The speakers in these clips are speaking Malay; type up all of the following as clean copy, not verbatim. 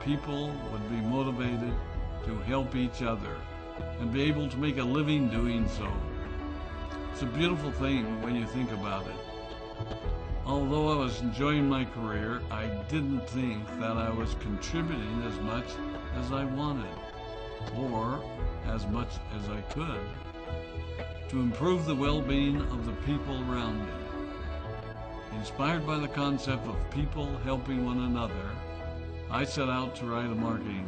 people would be motivated to help each other and be able to make a living doing so. It's a beautiful thing when you think about it. Although I was enjoying my career, I didn't think that I was contributing as much as I wanted, or as much as I could, to improve the well-being of the people around me. Inspired by the concept of people helping one another, I set out to write a marketing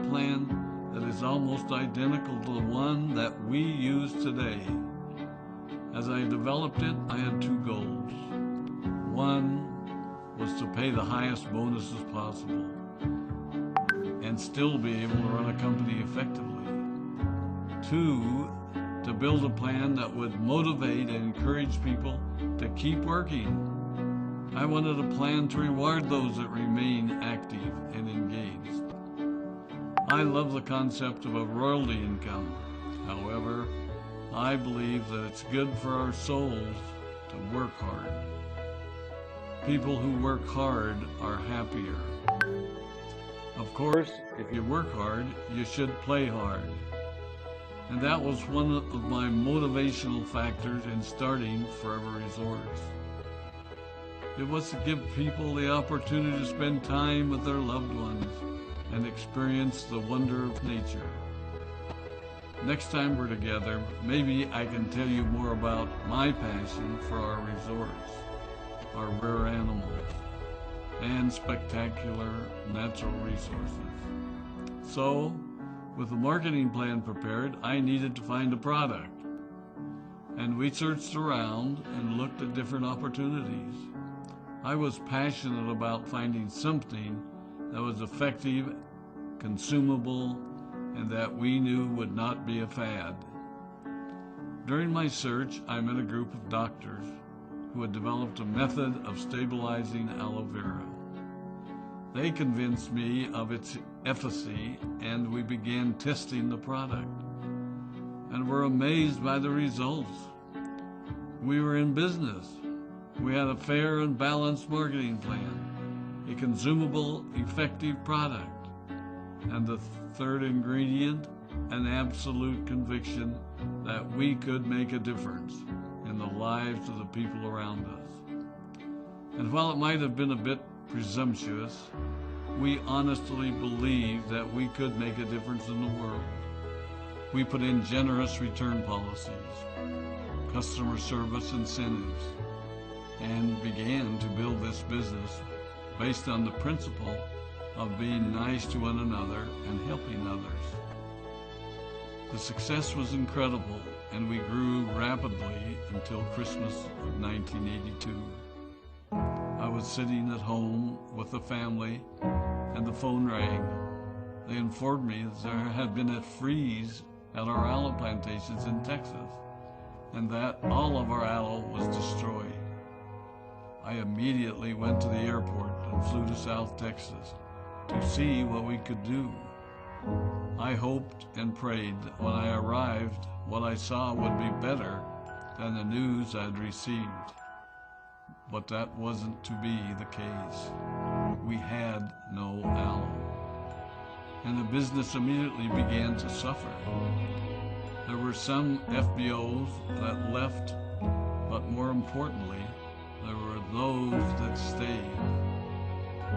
plan that is almost identical to the one that we use today. As I developed it, I had two goals. One was to pay the highest bonuses possible and still be able to run a company effectively. Two, to build a plan that would motivate and encourage people to keep working. I wanted a plan to reward those that remain active and engaged. I love the concept of a royalty income. However, I believe that it's good for our souls to work hard. People who work hard are happier. Of course, if you work hard, you should play hard. And that was one of my motivational factors in starting Forever Resorts. It was to give people the opportunity to spend time with their loved ones and experience the wonder of nature. Next time we're together, maybe I can tell you more about my passion for our resorts, our rare animals, and spectacular natural resources. So, with the marketing plan prepared, I needed to find a product. And we searched around and looked at different opportunities. I was passionate about finding something that was effective, consumable, and that we knew would not be a fad. During my search, I met a group of doctors who had developed a method of stabilizing aloe vera. They convinced me of its efficacy, and we began testing the product, and were amazed by the results. We were in business. We had a fair and balanced marketing plan, a consumable, effective product, and the third ingredient, an absolute conviction that we could make a difference in the lives of the people around us. And while it might have been a bit presumptuous, we honestly believed that we could make a difference in the world. We put in generous return policies, customer service incentives, and began to build this business based on the principle of being nice to one another and helping others. The success was incredible, and we grew rapidly until Christmas of 1982. I was sitting at home with the family, and the phone rang. They informed me that there had been a freeze at our aloe plantations in Texas, and that all of our aloe was destroyed. I immediately went to the airport and flew to South Texas to see what we could do. I hoped and prayed that when I arrived, what I saw would be better than the news I'd received. But that wasn't to be the case. We had no aloe, and the business immediately began to suffer. There were some FBOs that left, but more importantly, there were those that stayed.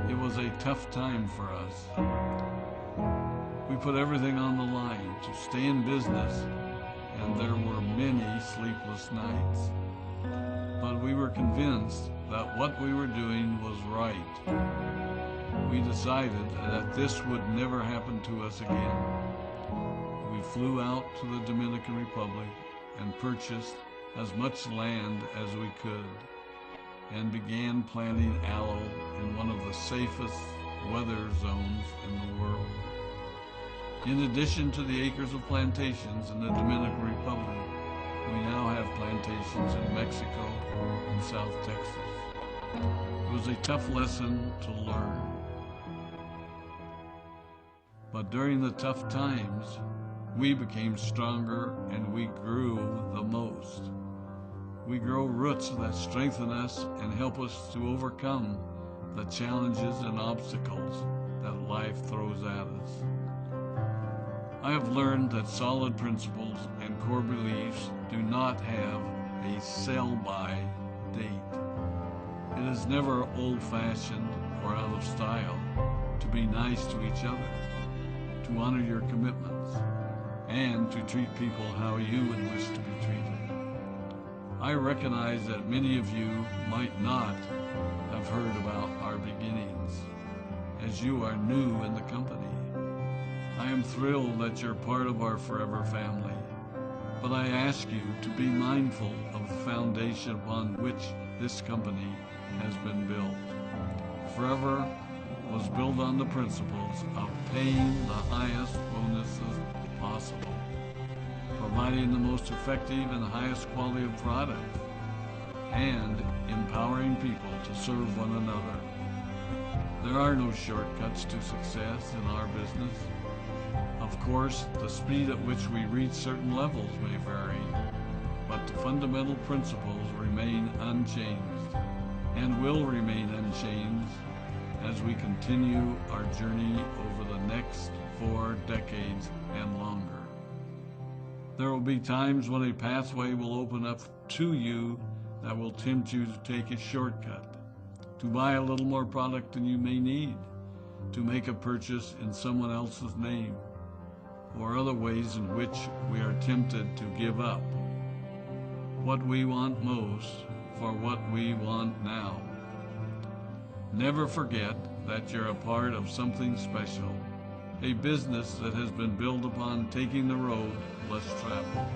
It was a tough time for us. We put everything on the line to stay in business, and there were many sleepless nights. But we were convinced that what we were doing was right. We decided that this would never happen to us again. We flew out to the Dominican Republic and purchased as much land as we could, and began planting aloe in one of the safest weather zones in the world. In addition to the acres of plantations in the Dominican Republic, we now have plantations in Mexico and South Texas. It was a tough lesson to learn. But during the tough times, we became stronger and we grew the most. We grow roots that strengthen us and help us to overcome the challenges and obstacles that life throws at us. I have learned that solid principles and core beliefs do not have a sell-by date. It is never old-fashioned or out of style to be nice to each other, to honor your commitments, and to treat people how you would wish to be treated. I recognize that many of you might not have heard about our beginnings, as you are new in the company. I am thrilled that you're part of our forever family, but I ask you to be mindful of the foundation upon which this company has been built. Forever was built on the principles of paying the highest bonuses possible, providing the most effective and highest quality of product, and empowering people to serve one another. There are no shortcuts to success in our business. Of course, the speed at which we reach certain levels may vary, but the fundamental principles remain unchanged and will remain unchanged as we continue our journey over the next 4 decades and longer. There will be times when a pathway will open up to you that will tempt you to take a shortcut, to buy a little more product than you may need, to make a purchase in someone else's name, or other ways in which we are tempted to give up what we want most for what we want now. Never forget that you're a part of something special, a business that has been built upon taking the road less traveled.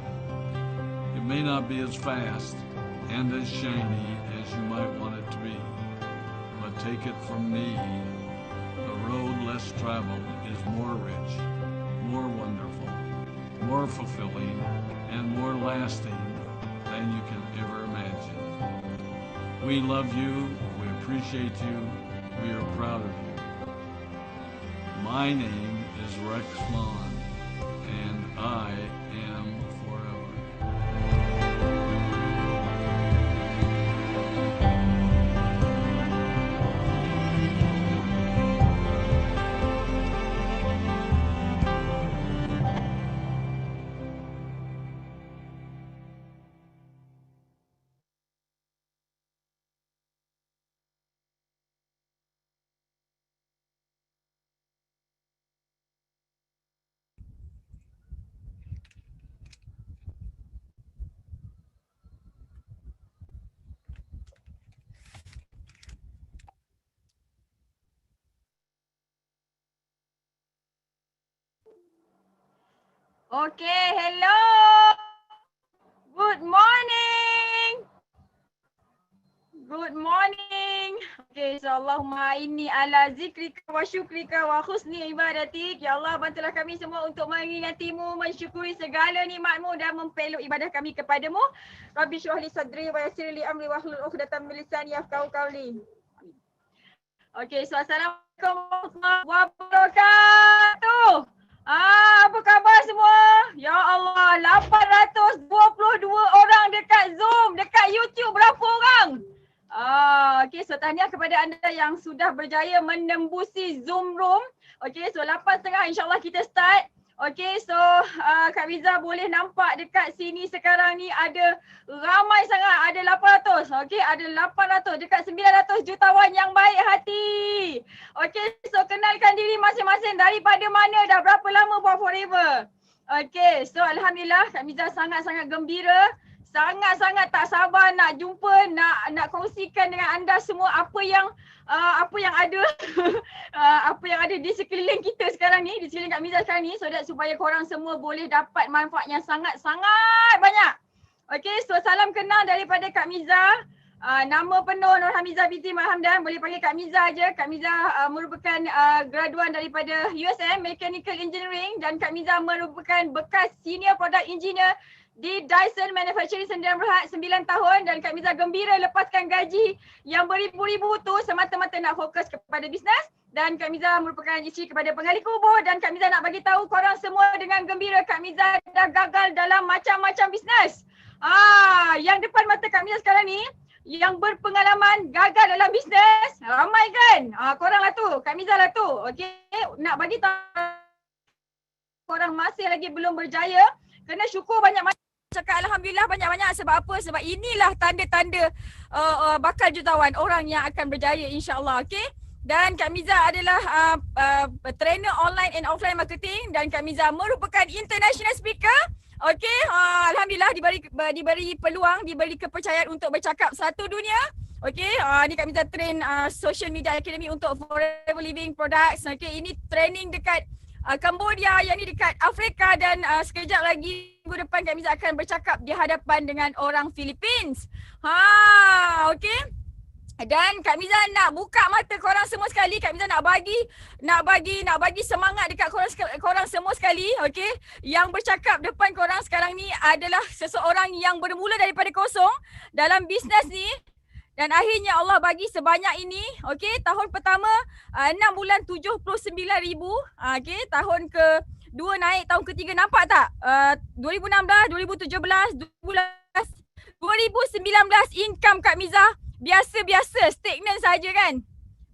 It may not be as fast and as shiny as you might want it to be, but take it from me, the road less traveled is more rich, more wonderful, more fulfilling, and more lasting than you can ever imagine. We love you, we appreciate you, we are proud of you. My name is Rex Vaughn, and I am forever. Okay, hello. Good morning. Good morning. Okay, so Allahumma inni ala zikrika wa syukrika wa husni ibadatik. Ya Allah, bantulah kami semua untuk mengingatimu, mensyukuri segala nikmatmu dan mempeluk ibadah kami kepadamu. Rabbi syrah li sadri wa yassir li amri wa hlul 'uqdatam min lisani yafqahu qawli. Okay, so assalamualaikum warahmatullahi wabarakatuh. Apa khabar semua? Ya Allah, 822 orang dekat Zoom, dekat YouTube berapa orang? Okay, so tahniah kepada anda yang sudah berjaya menembusi Zoom room. Okay, so 8.30 insyaAllah kita start. Okay, so Kak Riza boleh nampak dekat sini sekarang ni ada ramai sangat, ada 800. Okay, ada 800 dekat 900 jutawan yang baik hati. Okay, so kenalkan diri masing-masing, daripada mana, dah berapa lama buat Forever. Okay, so Alhamdulillah Kak Riza sangat-sangat gembira. Sangat-sangat tak sabar nak jumpa, nak kongsikan dengan anda semua apa yang ada apa yang ada di sekeliling kita sekarang ni, di sekeliling Kak Miza sekarang ni, so that supaya korang semua boleh dapat manfaat yang sangat-sangat banyak. Okay, so salam kenal daripada Kak Miza. Nama penuh Nur Hamiza binti Hamdan, boleh panggil Kak Miza aja. Kak Miza merupakan graduan daripada USM Mechanical Engineering, dan Kak Miza merupakan bekas Senior Product Engineer di Dyson Manufacturing Sdn Bhd 9 tahun, dan Kak Miza gembira lepaskan gaji yang beribu-ribu tu semata-mata nak fokus kepada bisnes. Dan Kak Miza merupakan isteri kepada penggali kubur, dan Kak Miza nak bagi tahu korang semua dengan gembira Kak Miza dah gagal dalam macam-macam bisnes. Yang depan mata Kak Miza sekarang ni yang berpengalaman gagal dalam bisnes? Ramai kan? Korang lah tu, Kak Miza lah tu. Okay, nak bagi tahu korang masih lagi belum berjaya, kena syukur banyak-banyak. Cakap Alhamdulillah banyak-banyak sebab apa? Sebab inilah tanda-tanda bakal jutawan, orang yang akan berjaya insyaAllah. Okay? Dan Kak Miza adalah trainer online and offline marketing dan Kak Miza merupakan international speaker. Okay, Alhamdulillah diberi peluang, diberi kepercayaan untuk bercakap satu dunia. Okay, ni Kak Miza train Social Media Academy untuk Forever Living Products. Okay, ini training dekat Cambodia, yang ni dekat Afrika dan sekejap lagi minggu depan Kak Miza akan bercakap di hadapan dengan orang Philippines. Okay. Dan Kak Miza nak buka mata korang semua sekali. Kak Miza nak bagi semangat dekat korang semua sekali, okey. Yang bercakap depan korang sekarang ni adalah seseorang yang bermula daripada kosong dalam bisnes ni dan akhirnya Allah bagi sebanyak ini, okey. Tahun pertama 6 bulan 79,000, okey. Tahun ke-2 naik, tahun ke-3 nampak tak? 2016, 2017, 2019 income Kak Miza biasa-biasa, stagnan saja kan.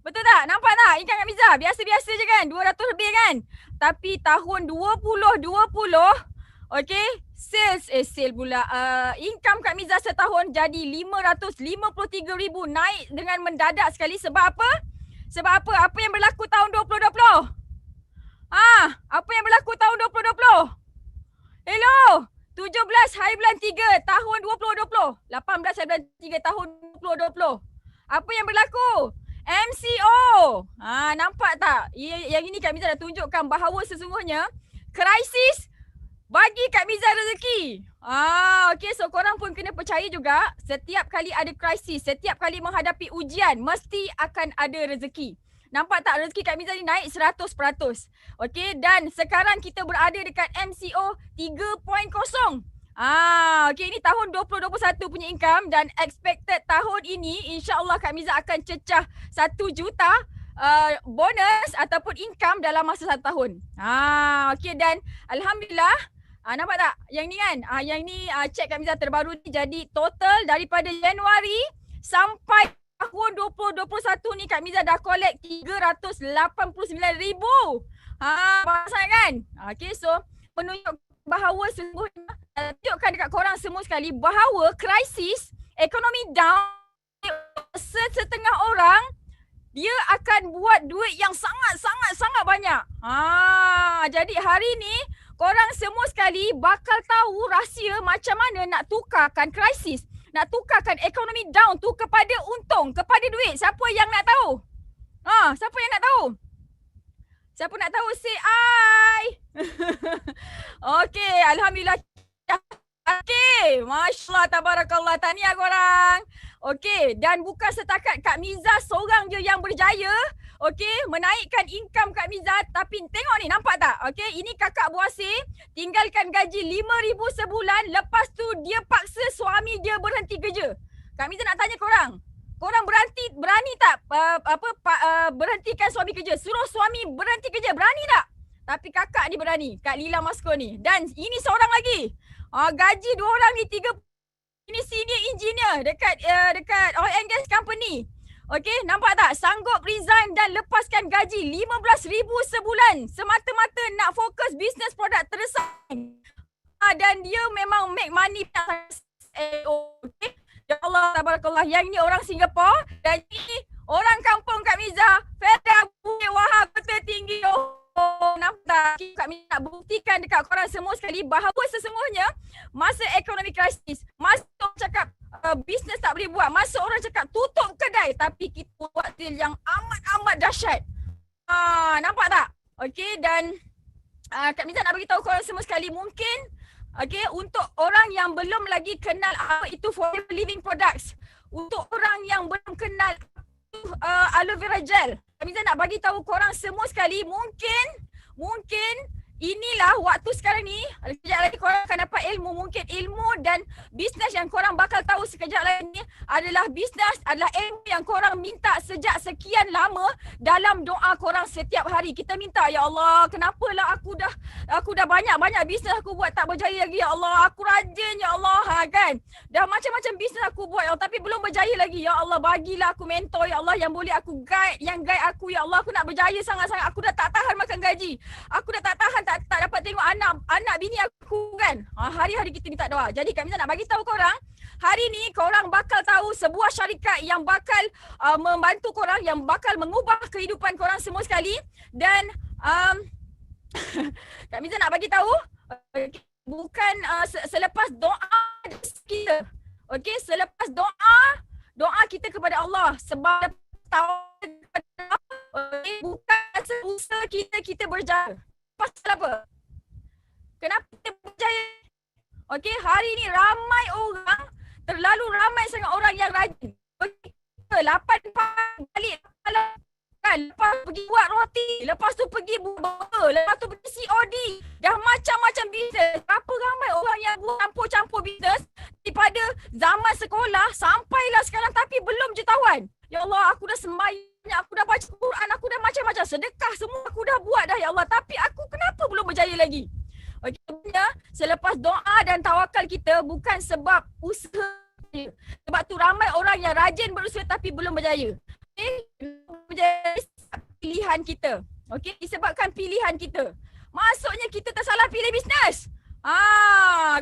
Betul tak? Nampak tak income Kak Miza? Biasa-biasa je kan? 200 lebih kan? Tapi tahun 2020, okay, sale pula. Income Kak Miza setahun jadi 553,000, naik dengan mendadak sekali. Sebab apa? Sebab apa? Apa yang berlaku tahun 2020? Apa yang berlaku tahun 2020? Hello? 17 hari bulan 3 tahun 2020. 18 hari bulan 3 tahun 2020. Apa yang berlaku? MCO. Nampak tak? Yang ini Kak Miza dah tunjukkan bahawa sesungguhnya krisis bagi Kak Miza rezeki. Okay, so korang pun kena percaya juga setiap kali ada krisis, setiap kali menghadapi ujian, mesti akan ada rezeki. Nampak tak rezeki Kak Miza ni naik 100%. Okey, dan sekarang kita berada dekat MCO 3.0. Okey, ini tahun 2021 punya income dan expected tahun ini insya-Allah Kak Miza akan cecah 1 juta bonus ataupun income dalam masa 1 tahun. Okey, dan alhamdulillah nampak tak? Yang ni kan? Yang ni cek Kak Miza terbaru ni, jadi total daripada Januari sampai tahun 2021 ni Kak Miza dah collect 389,000. Pasal kan? Okay, so menunjuk bahawa sesungguhnya tunjukkan dekat korang semua sekali bahawa krisis, ekonomi down, setengah orang dia akan buat duit yang sangat banyak. Jadi hari ni korang semua sekali bakal tahu rahsia macam mana nak tukarkan krisis, nak tukarkan ekonomi down tu kepada untung, kepada duit. Siapa yang nak tahu? Siapa yang nak tahu? Siapa nak tahu? Say I. Okey, alhamdulillah. Okey, masya-Allah, tabarakallah. Tahniah korang. Okey, dan bukan setakat Kak Miza seorang je yang berjaya, okey, menaikkan income Kak Miza, tapi tengok ni, nampak tak? Okey, ini kakak Buasir tinggalkan gaji 5,000 sebulan, lepas tu dia paksa suami dia berhenti kerja. Kak Miza nak tanya korang berani tak berhentikan suami kerja? Suruh suami berhenti kerja, berani tak? Tapi kakak ni berani, Kak Lila Masko ni. Dan ini seorang lagi. Gaji 2 orang ni 3, ini senior engineer dekat oil and gas company. Okey, nampak tak? Sanggup resign dan lepaskan gaji 15,000 sebulan semata-mata nak fokus bisnes produk tersaing. Dan dia memang make money. Okey. Ya Allah, tabarakallah. Yang ni orang Singapura dan ini orang kampung Kak Miza. Feda Bukit Wahab, Kota Tinggi. Nampak tak? Kak Miza nak buktikan dekat korang semua sekali bahawa sesungguhnya masa ekonomi krisis, masa orang cakap bisnes tak boleh buat, masa orang cakap tutup kedai, tapi kita buat deal yang amat dahsyat. Nampak tak? Okey, dan Kak Miza nak beritahu korang semua sekali, mungkin okey, untuk orang yang belum lagi kenal apa itu Forever Living Products, untuk orang yang belum kenal aloe vera gel, Kak Miza nak bagi tahu korang semua sekali, mungkin inilah waktu sekarang ni, sekejap lagi korang akan dapat ilmu. Mungkin ilmu dan bisnes yang korang bakal tahu sekejap lagi ni adalah bisnes, adalah ilmu yang korang minta sejak sekian lama dalam doa korang setiap hari. Kita minta, ya Allah, kenapalah aku dah banyak bisnes aku buat tak berjaya lagi, ya Allah. Aku rajin, ya Allah, kan. Dah macam-macam bisnes aku buat, ya Allah, tapi belum berjaya lagi. Ya Allah, bagilah aku mentor, ya Allah, yang boleh aku guide, yang guide aku, ya Allah. Aku nak berjaya sangat-sangat. Aku dah tak tahan makan gaji. Aku dah tak tahan tak dapat tengok anak bini aku, kan. Hari-hari kita minta doa. Jadi Kak Miza nak bagi tahu korang, hari ni korang bakal tahu sebuah syarikat yang bakal membantu korang, yang bakal mengubah kehidupan korang semua sekali. Dan Kak Miza nak bagi tahu, bukan selepas doa kita. Okey, selepas doa kita kepada Allah, sebab tahu bukan seusaha kita berjaya. Pasal apa? Kenapa kita berjaya? Okey, hari ni ramai orang, terlalu ramai sangat orang yang rajin. Okey, 8 pagi balik kan, lepas pergi buat roti, lepas tu pergi buat burger, lepas tu pergi COD. Dah macam-macam bisnes. Berapa ramai orang yang buat campur-campur bisnes daripada zaman sekolah sampailah sekarang tapi belum jutawan. Ya Allah, aku dah sembahyang, aku dah baca Quran, aku dah macam-macam sedekah, semua aku dah buat dah, ya Allah. Tapi aku kenapa belum berjaya lagi? Okey, selepas doa dan tawakal kita bukan sebab usaha. Sebab tu ramai orang yang rajin berusaha tapi belum berjaya. Okey, menjadi pilihan kita. Okey, disebabkan pilihan kita. Maksudnya kita tersalah pilih bisnes.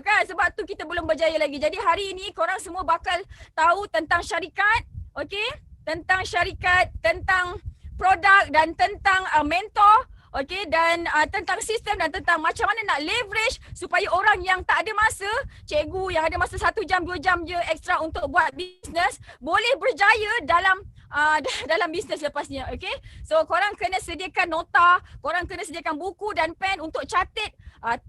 Kan, sebab tu kita belum berjaya lagi. Jadi hari ini korang semua bakal tahu tentang syarikat, okey? Tentang syarikat, tentang produk dan tentang mentor, okey, dan tentang sistem dan tentang macam mana nak leverage supaya orang yang tak ada masa, cikgu yang ada masa 1 jam 2 jam je ekstra untuk buat bisnes boleh berjaya dalam bisnes lepasnya, okey. So korang kena sediakan nota, korang kena sediakan buku dan pen untuk catat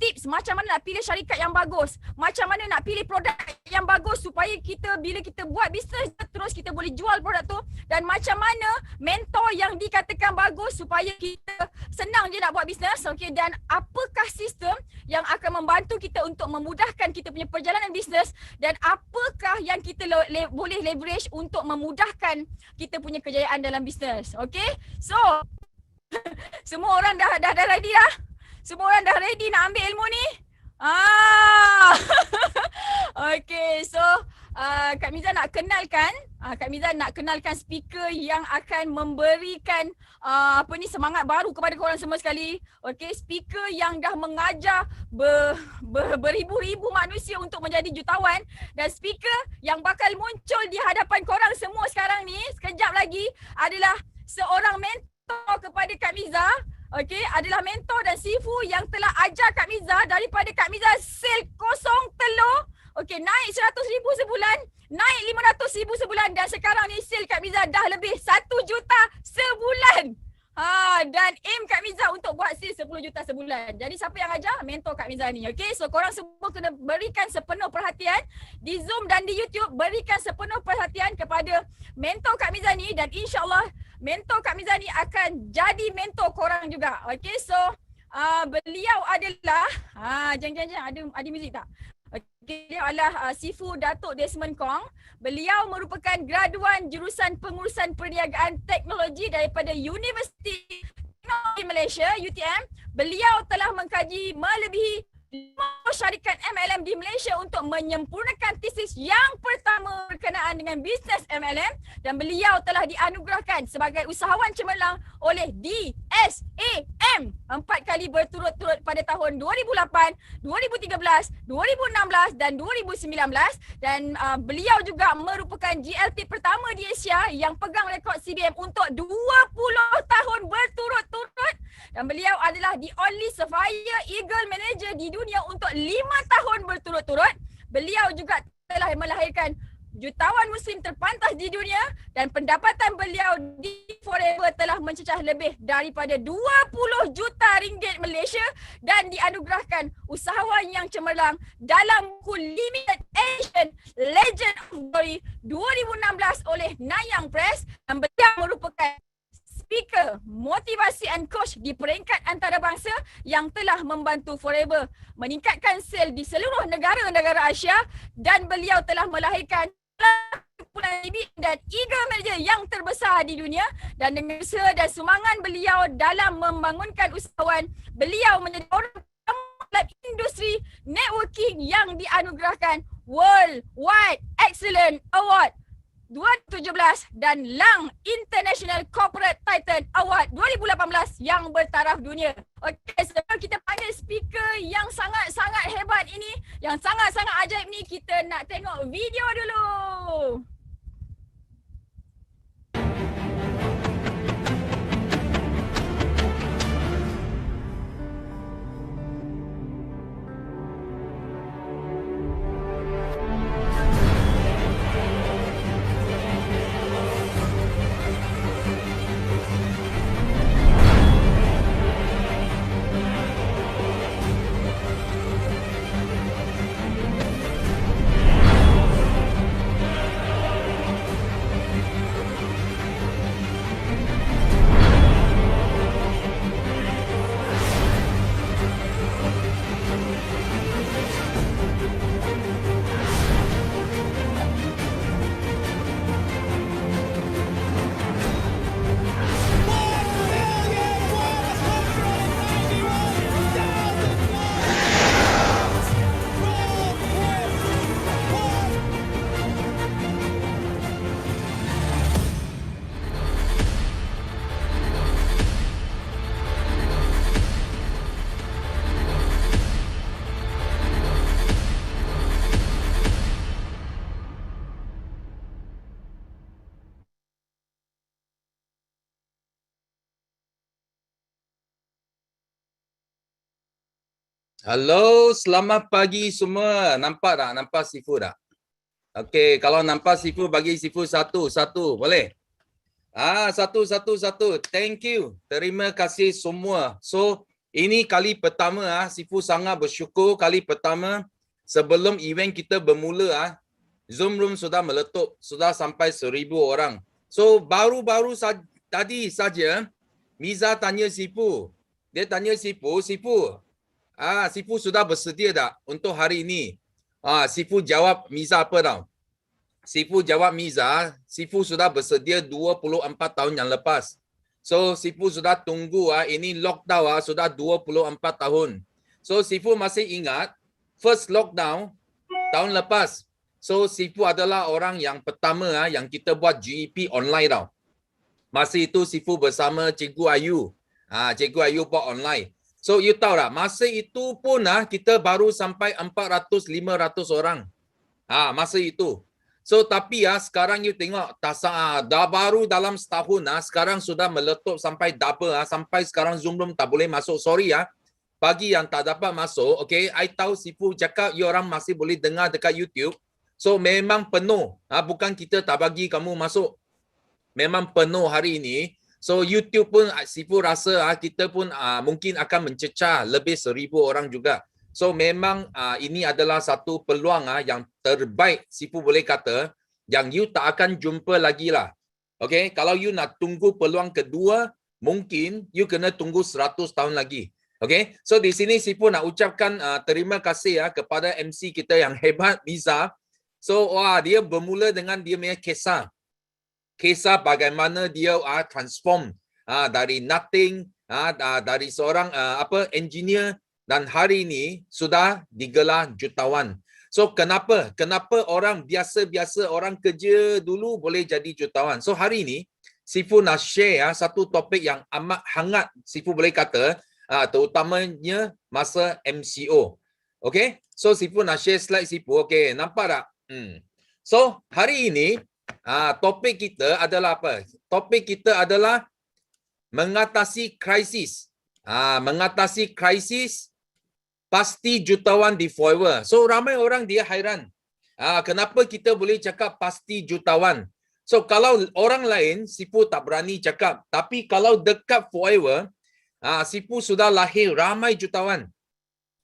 tips macam mana nak pilih syarikat yang bagus, macam mana nak pilih produk yang bagus supaya kita bila kita buat bisnes terus kita boleh jual produk tu, dan macam mana mentor yang dikatakan bagus supaya kita senang je nak buat bisnes, okey. Dan apakah sistem yang akan membantu kita untuk memudahkan kita punya perjalanan bisnes, dan apakah yang kita boleh leverage untuk memudahkan kita punya kejayaan dalam bisnes, okey. So semua orang dah ready dah? Semua orang dah ready nak ambil ilmu ni? Okay, so Kak Miza nak kenalkan speaker yang akan memberikan semangat baru kepada korang semua sekali. Okay, speaker yang dah mengajar beribu-ribu manusia untuk menjadi jutawan, dan speaker yang bakal muncul di hadapan korang semua sekarang ni sekejap lagi adalah seorang mentor kepada Kak Miza. Okey, adalah mentor dan sifu yang telah ajar Kak Miza daripada Kak Miza sel kosong telur. Okey, naik 100,000 sebulan, naik 500,000 sebulan, dan sekarang ni sel Kak Miza dah lebih 1 juta sebulan. Dan aim Kak Miza untuk buat sale 10 juta sebulan. Jadi siapa yang ajar? Mentor Kak Miza ni. Okey, so korang semua kena berikan sepenuh perhatian di Zoom dan di YouTube. Berikan sepenuh perhatian kepada mentor Kak Miza ni, dan insya-Allah mentor Kak Miza ni akan jadi mentor korang juga. Okey, so beliau adalah jangan ada muzik tak? Okay, dia adalah Sifu Datuk Desmond Kong. Beliau merupakan graduan jurusan pengurusan perniagaan teknologi daripada Universiti Teknologi Malaysia, UTM. Beliau telah mengkaji melebihi 5 syarikat MLM di Malaysia untuk menyempurnakan tesis yang pertama berkenaan dengan bisnes MLM, dan beliau telah dianugerahkan sebagai usahawan cemerlang oleh DSAM 4 kali berturut-turut pada tahun 2008, 2013, 2016 dan 2019, dan beliau juga merupakan GLT pertama di Asia yang pegang rekod CBM untuk 20 tahun berturut-turut, dan beliau adalah the only Sapphire Eagle Manager di dunia untuk 5 tahun berturut-turut. Beliau juga telah melahirkan jutawan muslim terpantas di dunia, dan pendapatan beliau di Forever telah mencecah lebih daripada 20 juta ringgit Malaysia, dan dianugerahkan usahawan yang cemerlang dalam buku Limited Edition Legend of Glory 2016 oleh Nanyang Press, dan beliau merupakan speaker, motivasi and coach di peringkat antarabangsa yang telah membantu Forever meningkatkan sel di seluruh negara-negara Asia, dan beliau telah melahirkan dan Eagle Manager yang terbesar di dunia, dan dengan usaha dan sumangan beliau dalam membangunkan usahawan, beliau menjadi orang dalam industri networking yang dianugerahkan Worldwide Excellent Award 2017 dan Lang International Corporate Titan Award 2018 yang bertaraf dunia. Okey, sebelum kita panggil speaker yang sangat-sangat hebat ini, yang sangat-sangat ajaib ni, kita nak tengok video dulu. Halo, selamat pagi semua. Nampak tak? Nampak Sifu tak? Okey, kalau nampak Sifu, bagi Sifu satu. Boleh? Satu. Thank you. Terima kasih semua. So, ini kali pertama Sifu sangat bersyukur. Kali pertama sebelum event kita bermula Zoom room sudah meletup, sudah sampai 1,000 orang. So, baru-baru tadi saja Miza tanya Sifu. Dia tanya Sifu, Sifu sudah bersedia tak untuk hari ini? Sifu jawab Miza apa tau? Sifu jawab Miza, Sifu sudah bersedia 24 tahun yang lepas. So, Sifu sudah tunggu ini lockdown sudah 24 tahun. So, Sifu masih ingat first lockdown tahun lepas. So, Sifu adalah orang yang pertama yang kita buat GEP online tau. Masa itu Sifu bersama Cikgu Ayu. Cikgu Ayu buat online. So, you tahu tak, masa itu pun kita baru sampai 400-500 orang. Masa itu. So, tapi sekarang you tengok, dah baru dalam setahun, sekarang sudah meletup sampai double. Sampai sekarang Zoom room tak boleh masuk. Sorry bagi yang tak dapat masuk. Okay, I tahu Sifu cakap you orang masih boleh dengar dekat YouTube. So, memang penuh. Bukan kita tak bagi kamu masuk. Memang penuh hari ini. So YouTube pun Sifu rasa kita pun mungkin akan mencecah lebih 1,000 orang juga. So memang ini adalah satu peluang yang terbaik Sifu boleh kata yang you tak akan jumpa lagi lah. Okay, kalau you nak tunggu peluang kedua, mungkin you kena tunggu 100 tahun lagi. Okay, so di sini Sifu nak ucapkan terima kasih kepada MC kita yang hebat, Miza. So dia bermula dengan dia punya kisah bagaimana dia transform dari nothing, dari seorang engineer, dan hari ini sudah digelar jutawan. So kenapa orang biasa-biasa, orang kerja dulu boleh jadi jutawan? So hari ini Sifu nak share satu topik yang amat hangat, Sifu boleh kata, terutamanya masa MCO. Okay, so Sifu nak share slide Sifu. Okay, nampak tak? So hari ini topik kita adalah apa? Topik kita adalah mengatasi krisis. Mengatasi krisis pasti jutawan di Forever. So ramai orang dia hairan. Kenapa kita boleh cakap pasti jutawan? So kalau orang lain Sifu tak berani cakap, tapi kalau dekat Forever, Sifu sudah lahir ramai jutawan.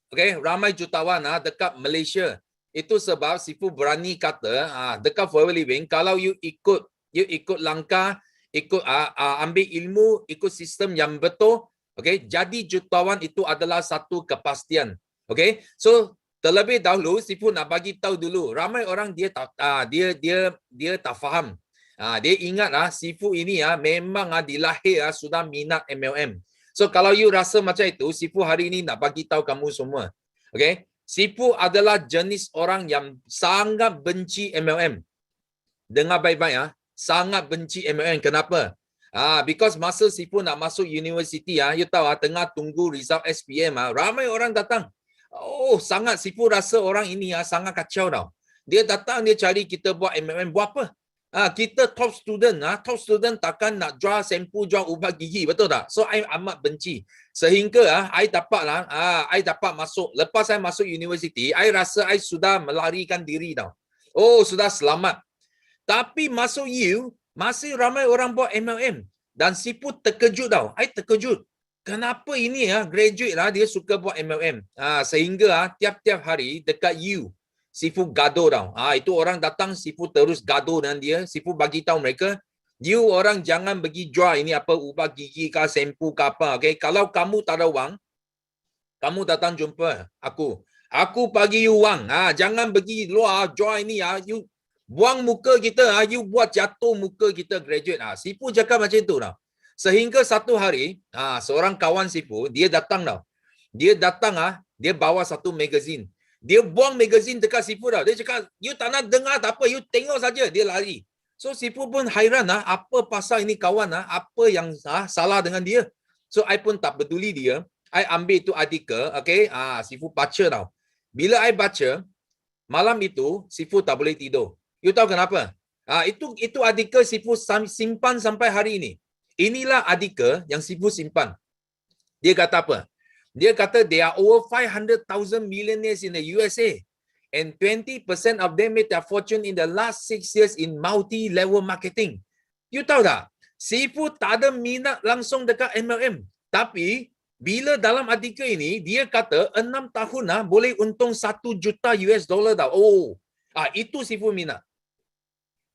Okay, ramai jutawan dekat Malaysia. Itu sebab Sifu berani kata dekat Forever Living, kalau you ikut langkah ikut ambil ilmu, ikut sistem yang betul. Okey, jadi jutawan itu adalah satu kepastian. Okey, so terlebih dahulu Sifu nak bagi tahu dulu, ramai orang dia tak dia tak faham. Dia ingat Sifu ini memang dilahir sudah minat MLM. So kalau you rasa macam itu, Sifu hari ini nak bagi tahu kamu semua. Okey, Sifu adalah jenis orang yang sangat benci MLM. Dengar baik-baik sangat benci MLM. Kenapa? Because masa Sifu nak masuk universiti you tahu tengah tunggu result SPM ramai orang datang. Oh, sangat Sifu rasa orang ini sangat kacau tau. Dia datang, dia cari kita buat MLM. Buat apa? Kita top student takkan nak jual sempu, jual ubat gigi, betul tak? So I amat benci. Sehingga I dapat masuk. Lepas saya masuk universiti, I rasa I sudah melarikan diri tau. Oh, sudah selamat. Tapi masuk U, masih ramai orang buat MLM. Dan Sifu terkejut tau. I terkejut. Kenapa ini graduate dia suka buat MLM. Sehingga tiap-tiap hari dekat U, Sifu gaduh tau. Itu orang datang, Sifu terus gaduh dengan dia. Sifu bagi tahu mereka, you orang jangan pergi jual ini apa, ubat gigi ke, sempu ke apa. Okay? Kalau kamu tak ada wang, kamu datang jumpa aku. Aku bagi you wang. Jangan pergi luar jual ini. You buang muka kita, you buat jatuh muka kita graduate. Sifu cakap macam itu tau. Sehingga satu hari, seorang kawan Sifu, dia datang tau. Dia datang, dia bawa satu magazine. Dia buang magazine dekat Sifu tau. Dia cakap, you tak nak dengar tak apa, you tengok saja. Dia lari. So Sifu pun hairan, apa pasal ini kawan, apa yang salah dengan dia. So I pun tak peduli dia. I ambil itu artikel, okay. Sifu baca tau. Bila I baca, malam itu Sifu tak boleh tidur. You tahu kenapa? Itu artikel Sifu simpan sampai hari ini. Inilah artikel yang Sifu simpan. Dia kata apa? Dia kata there are over 500,000 millionaires in the USA and 20% of them made their fortune in the last 6 years in multi-level marketing. You tahu tak? Sifu tak ada minat langsung dekat MLM. Tapi bila dalam artikel ini dia kata 6 tahun boleh untung 1 juta US dollar tau. Oh. Itu Sifu minat.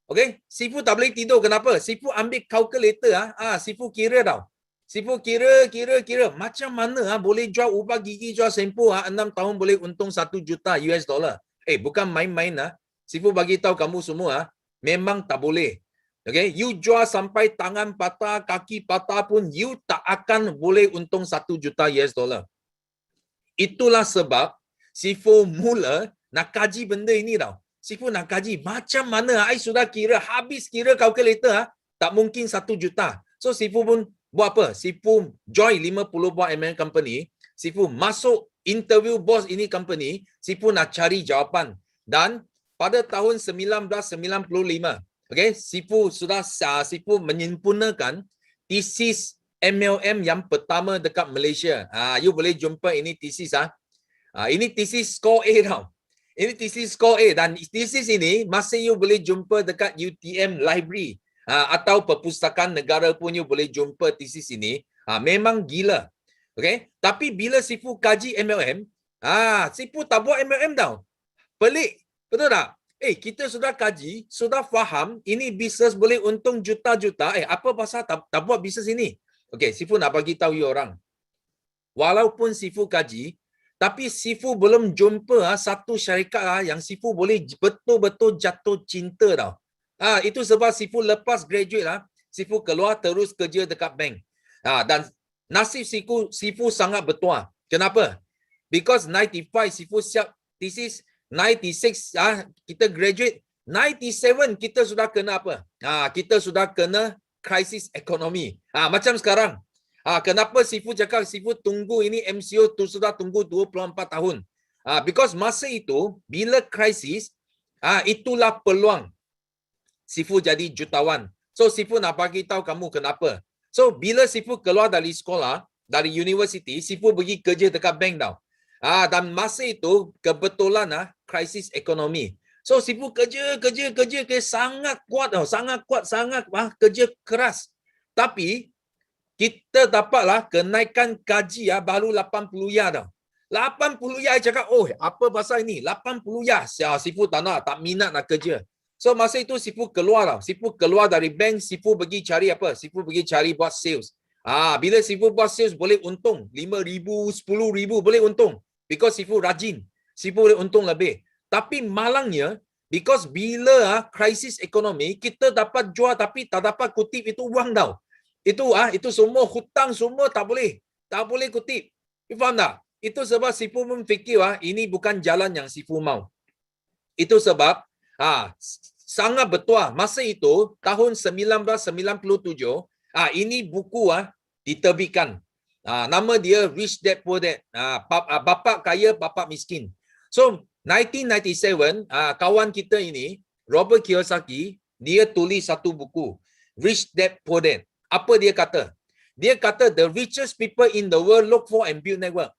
Okay, Sifu tak boleh tidur. Kenapa? Sifu ambil calculator. Sifu kira tau. Sifu kira macam mana boleh jual ubat gigi, jual sempu 6 tahun boleh untung 1 juta US dollar. Bukan main-main Sifu bagi tahu kamu semua memang tak boleh. Okay, you jual sampai tangan patah, kaki patah pun you tak akan boleh untung 1 juta US dollar. Itulah sebab Sifu mula nak kaji benda ini tau. Sifu nak kaji macam mana I sudah habis kira calculator tak mungkin 1 juta. So Sifu pun buat apa? Sifu join 50 buah MLM company. Sifu masuk interview bos ini company. Sifu nak cari jawapan. Dan pada tahun 1995, okay, Sifu menyempurnakan tesis MLM yang pertama dekat Malaysia. You boleh jumpa ini tesis. Ini tesis score A tau. Ini tesis score A dan tesis ini masih you boleh jumpa dekat UTM library. Atau perpustakaan negara pun you boleh jumpa tesis ini. Memang gila. Okay? Tapi bila Sifu kaji MLM, Sifu tak buat MLM tau. Pelik. Betul tak? Kita sudah kaji, sudah faham, ini bisnes boleh untung juta-juta. Apa pasal tak buat bisnes ini? Okay, Sifu nak bagi tahu you orang. Walaupun Sifu kaji, tapi Sifu belum jumpa satu syarikat yang Sifu boleh betul-betul jatuh cinta tau. Itu sebab Sifu lepas graduate Sifu keluar terus kerja dekat bank. Dan nasib Sifu sangat bertuah. Kenapa? Because 95 Sifu siap thesis, 96 kita graduate, 97 kita sudah kena apa? Kita sudah kena krisis ekonomi. Macam sekarang. Kenapa Sifu cakap Sifu tunggu ini MCO tu sudah tunggu 24 tahun. Because masa itu bila krisis, itulah peluang Sifu jadi jutawan. So Sifu nak bagi tahu kamu kenapa. So bila Sifu keluar dari sekolah, dari universiti, Sifu pergi kerja dekat bank tau. Dan masa itu kebetulan krisis ekonomi. So Sifu kerja sangat kuat tau, sangat kuat, sangat kerja keras. Tapi kita dapatlah kenaikan gaji baru 80 ya tau. 80 ya, saya cakap, apa pasal ini? 80 ya. Sifu tak minat nak kerja. So masa itu Sifu keluar tau. Sifu keluar dari bank, Sifu pergi cari apa? Sifu pergi cari buat sales. Bila Sifu buat sales boleh untung 5,000, 10,000 boleh untung. Because Sifu rajin. Sifu boleh untung lebih. Tapi malangnya, because bila krisis ekonomi, kita dapat jual tapi tak dapat kutip itu wang tau. Itu semua hutang semua tak boleh kutip. You faham tak? Itu sebab Sifu pun fikir ini bukan jalan yang Sifu mau. Itu sebab sangat betul masa itu tahun 1997 ini buku diterbitkan. Nama dia Rich Dad Poor Dad. Bapa kaya bapa miskin. So 1997 kawan kita ini Robert Kiyosaki dia tulis satu buku Rich Dad Poor Dad. Apa dia kata? Dia kata the richest people in the world look for and build network.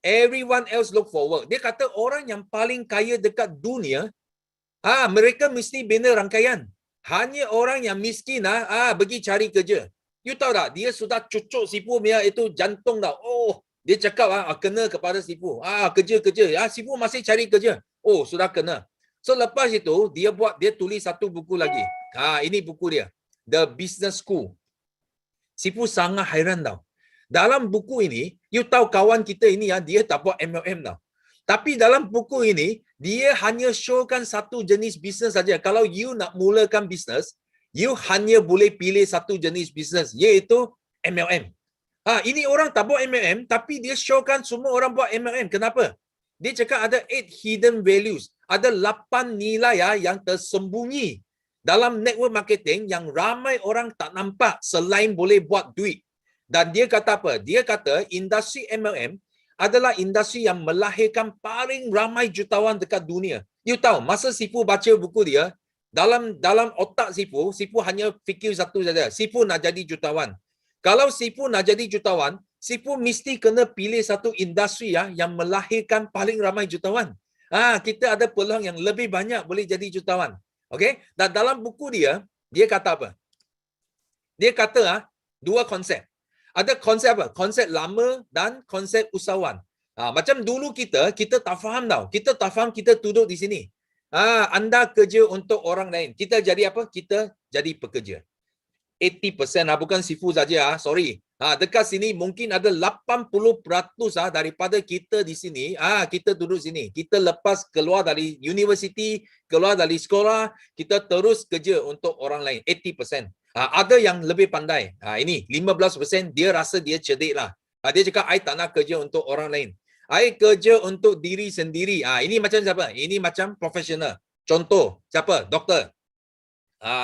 Everyone else look for work. Dia kata orang yang paling kaya dekat dunia mereka mesti bina rangkaian. Hanya orang yang miskin pergi cari kerja. You tahu tak? Dia sudah cucuk Sifu punya itu jantung tau. Oh, dia cakap kena kepada Sifu. Kerja. Sifu masih cari kerja. Oh, sudah kena. So lepas itu dia tulis satu buku lagi. Ini buku dia. The Business School. Sifu sangat hairan tau. Dalam buku ini, you tahu kawan kita ini dia tak buat MLM tau. Tapi dalam buku ini, dia hanya showkan satu jenis bisnes saja. Kalau you nak mulakan bisnes, you hanya boleh pilih satu jenis bisnes, iaitu MLM. Ini orang tak buat MLM, tapi dia showkan semua orang buat MLM. Kenapa? Dia cakap ada 8 hidden values. Ada 8 nilai yang tersembunyi dalam network marketing yang ramai orang tak nampak selain boleh buat duit. Dan dia kata apa? Dia kata industri MLM adalah industri yang melahirkan paling ramai jutawan dekat dunia. You tahu, masa Sifu baca buku dia, dalam otak Sifu hanya fikir satu saja. Sifu nak jadi jutawan. Kalau Sifu nak jadi jutawan, Sifu mesti kena pilih satu industri yang melahirkan paling ramai jutawan. Kita ada peluang yang lebih banyak boleh jadi jutawan. Okay? Dan dalam buku dia kata apa? Dia kata dua konsep. Ada konsep apa? Konsep lama dan konsep usahawan. Macam dulu kita tak faham tau. Kita tak faham kita duduk di sini. Anda kerja untuk orang lain. Kita jadi apa? Kita jadi pekerja. 80% bukan Sifu saja. Sorry. Dekat sini mungkin ada 80% daripada kita di sini. Kita duduk sini. Kita lepas keluar dari universiti, keluar dari sekolah, kita terus kerja untuk orang lain. 80%. Ada yang lebih pandai. Ini 15% dia rasa dia cerdik lah. Dia cakap, I tak nak kerja untuk orang lain. I kerja untuk diri sendiri. Ini macam siapa? Ini macam profesional. Contoh, siapa? Doktor.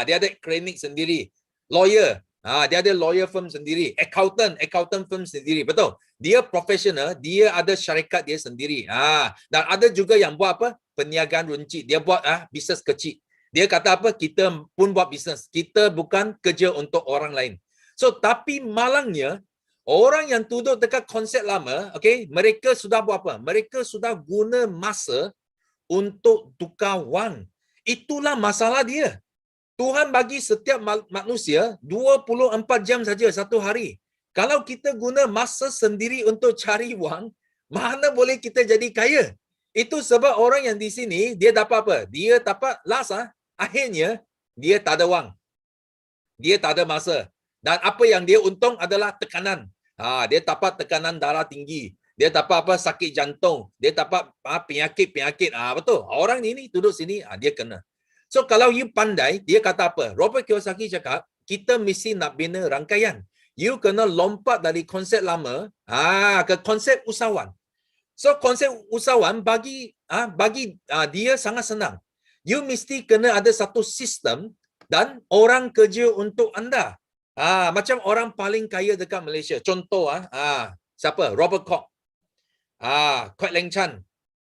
Dia ada klinik sendiri. Lawyer. Dia ada lawyer firm sendiri. Accountant firm sendiri. Betul? Dia profesional, dia ada syarikat dia sendiri. Dan ada juga yang buat apa? Perniagaan runcit. Dia buat bisnes kecil. Dia kata apa? Kita pun buat bisnes. Kita bukan kerja untuk orang lain. So, tapi malangnya, orang yang duduk dekat konsep lama, okay, mereka sudah buat apa? Mereka sudah guna masa untuk tukar wang. Itulah masalah dia. Tuhan bagi setiap manusia 24 jam saja satu hari. Kalau kita guna masa sendiri untuk cari wang, mana boleh kita jadi kaya? Itu sebab orang yang di sini, dia dapat apa? Dia dapat akhirnya, dia tak ada wang. Dia tak ada masa. Dan apa yang dia untung adalah tekanan. Dia dapat tekanan darah tinggi. Dia dapat apa? Sakit jantung. Dia dapat penyakit. Betul. Orang ini duduk sini, dia kena. So kalau you pandai, dia kata apa? Robert Kiyosaki cakap, kita mesti nak bina rangkaian. You kena lompat dari konsep lama ke konsep usahawan. So konsep usahawan bagi dia sangat senang. You mesti kena ada satu sistem dan orang kerja untuk anda. Macam orang paling kaya dekat Malaysia. Contoh siapa? Robert Koch. Kwek Leng Chan.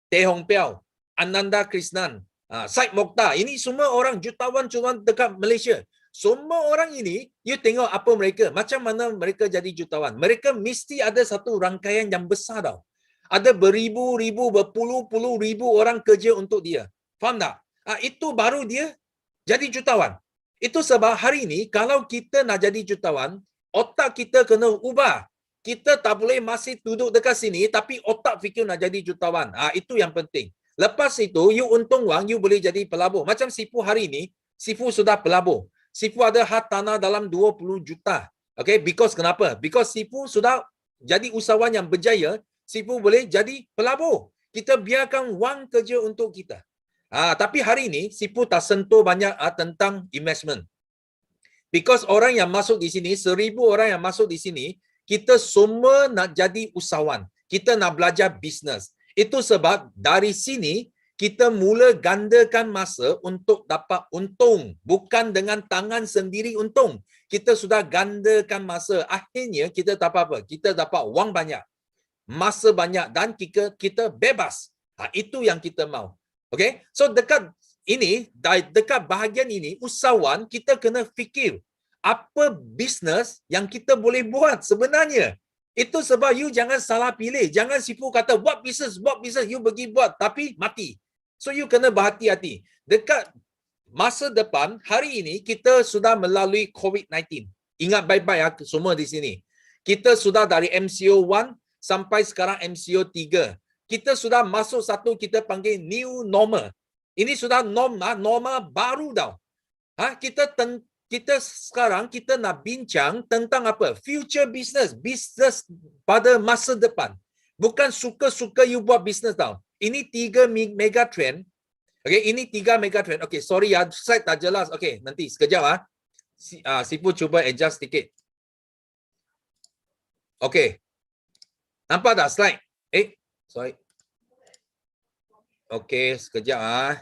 Teh Hong Piao. Ananda Krishnan. Syed Mokhtar. Ini semua orang jutawan dekat Malaysia. Semua orang ini, you tengok apa mereka. Macam mana mereka jadi jutawan. Mereka mesti ada satu rangkaian yang besar tau. Ada beribu-ribu, berpuluh-puluh ribu orang kerja untuk dia. Faham tak? Itu baru dia jadi jutawan. Itu sebab hari ini, kalau kita nak jadi jutawan, otak kita kena ubah. Kita tak boleh masih duduk dekat sini, tapi otak fikir nak jadi jutawan. Itu yang penting. Lepas itu, you untung wang, you boleh jadi pelabur. Macam Sifu hari ini, Sifu sudah pelabur. Sifu ada hartanah dalam 20 juta. Okay, because kenapa? Because Sifu sudah jadi usahawan yang berjaya, Sifu boleh jadi pelabur. Kita biarkan wang kerja untuk kita. Tapi hari ini, Sifu tak sentuh banyak tentang investment. Because orang yang masuk di sini, 1000 orang yang masuk di sini, kita semua nak jadi usahawan. Kita nak belajar bisnes. Itu sebab dari sini kita mula gandakan masa untuk dapat untung. Bukan dengan tangan sendiri untung. Kita sudah gandakan masa. Akhirnya kita dapat apa? Kita dapat wang banyak. Masa banyak dan kita bebas. Itu yang kita mau. Okay? So dekat bahagian ini, usahawan kita kena fikir apa bisnes yang kita boleh buat sebenarnya. Itu sebab you jangan salah pilih. Jangan Sifu kata buat bisnes, you pergi buat tapi mati. So you kena berhati-hati. Dekat masa depan, hari ini kita sudah melalui COVID-19. Ingat baik-baik semua di sini. Kita sudah dari MCO 1 sampai sekarang MCO 3. Kita sudah masuk satu kita panggil new normal. Ini sudah normal baru tau. Kita sekarang kita nak bincang tentang apa? Future business pada masa depan. Bukan suka-suka you buat business tau. Ini 3 mega trend. Okay, ini 3 mega trend. Okay, sorry ya, slide tak jelas. Okay, nanti sekejap Sifu cuba adjust sikit. Okay. Nampak tak slide? Sorry. Okay, sekejap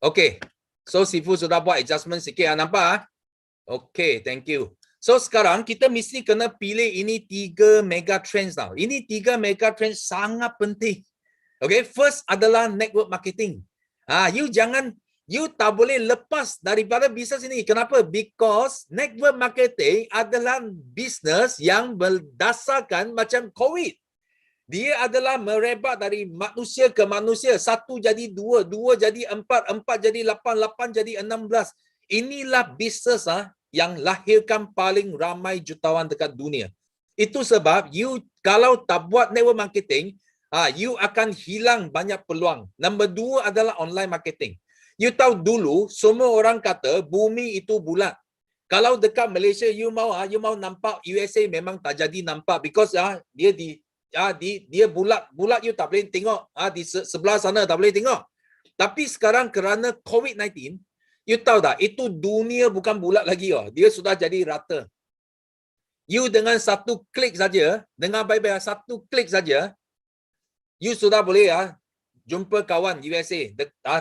Okay. So Sifu sudah buat adjustment sikit nampak Okay, thank you. So sekarang kita mesti kena pilih ini 3 mega trends tau. Ini 3 mega trends sangat penting. Okay, first adalah network marketing. You tak boleh lepas daripada bisnes ini. Kenapa? Because network marketing adalah bisnes yang berdasarkan macam COVID. Dia adalah merebak dari manusia ke manusia. 1 jadi 2, 2 jadi 4, 4 jadi 8, 8 jadi 16. Inilah bisnes yang lahirkan paling ramai jutawan dekat dunia. Itu sebab you kalau tak buat network marketing, you akan hilang banyak peluang. Nombor 2 adalah online marketing. You tahu dulu semua orang kata bumi itu bulat. Kalau dekat Malaysia you mau nampak USA memang tak jadi nampak because dia bulat you tak boleh tengok di sebelah sana tak boleh tengok. Tapi sekarang kerana COVID-19 you tahu tak itu dunia bukan bulat lagi dia sudah jadi rata. You dengan satu klik saja, dengar baik-baik, satu klik saja you sudah boleh jumpa kawan USA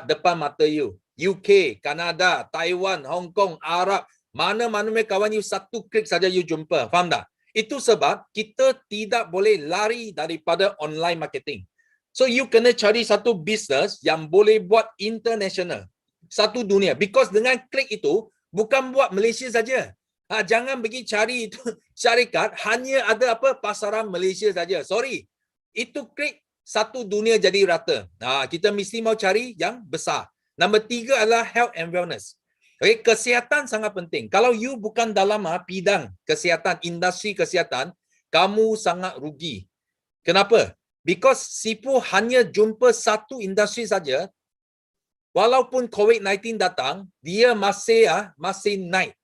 depan mata you. UK, Kanada, Taiwan, Hong Kong, Arab, mana-mana kawan you satu klik saja you jumpa. Faham tak? Itu sebab kita tidak boleh lari daripada online marketing. So you kena cari satu bisnes yang boleh buat international. Satu dunia. Because dengan klik itu bukan buat Malaysia saja. Jangan pergi cari itu syarikat hanya ada pasaran Malaysia saja. Sorry. Itu klik satu dunia jadi rata. Kita mesti mau cari yang besar. Nombor 3 adalah health and wellness. Okay, kesihatan sangat penting. Kalau you bukan dalam bidang kesihatan, industri kesihatan, kamu sangat rugi. Kenapa? Because Sifu hanya jumpa satu industri saja. Walaupun COVID-19 datang, dia masih naik.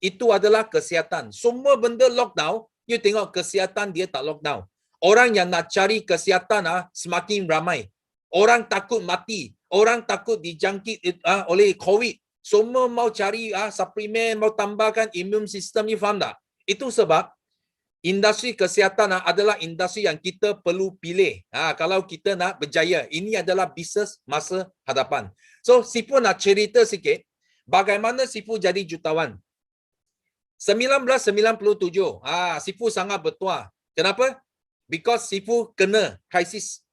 Itu adalah kesihatan. Semua benda lockdown, you tengok kesihatan dia tak lockdown. Orang yang nak cari kesihatan semakin ramai. Orang takut mati. Orang takut dijangkit oleh COVID. Semua mau cari suplemen, mau tambahkan immune system. You faham tak? Itu sebab industri kesihatan adalah industri yang kita perlu pilih. Kalau kita nak berjaya. Ini adalah bisnes masa hadapan. So, Sifu nak cerita sikit. Bagaimana Sifu jadi jutawan. 1997. Sifu sangat bertuah. Kenapa? Because Sifu kena krisis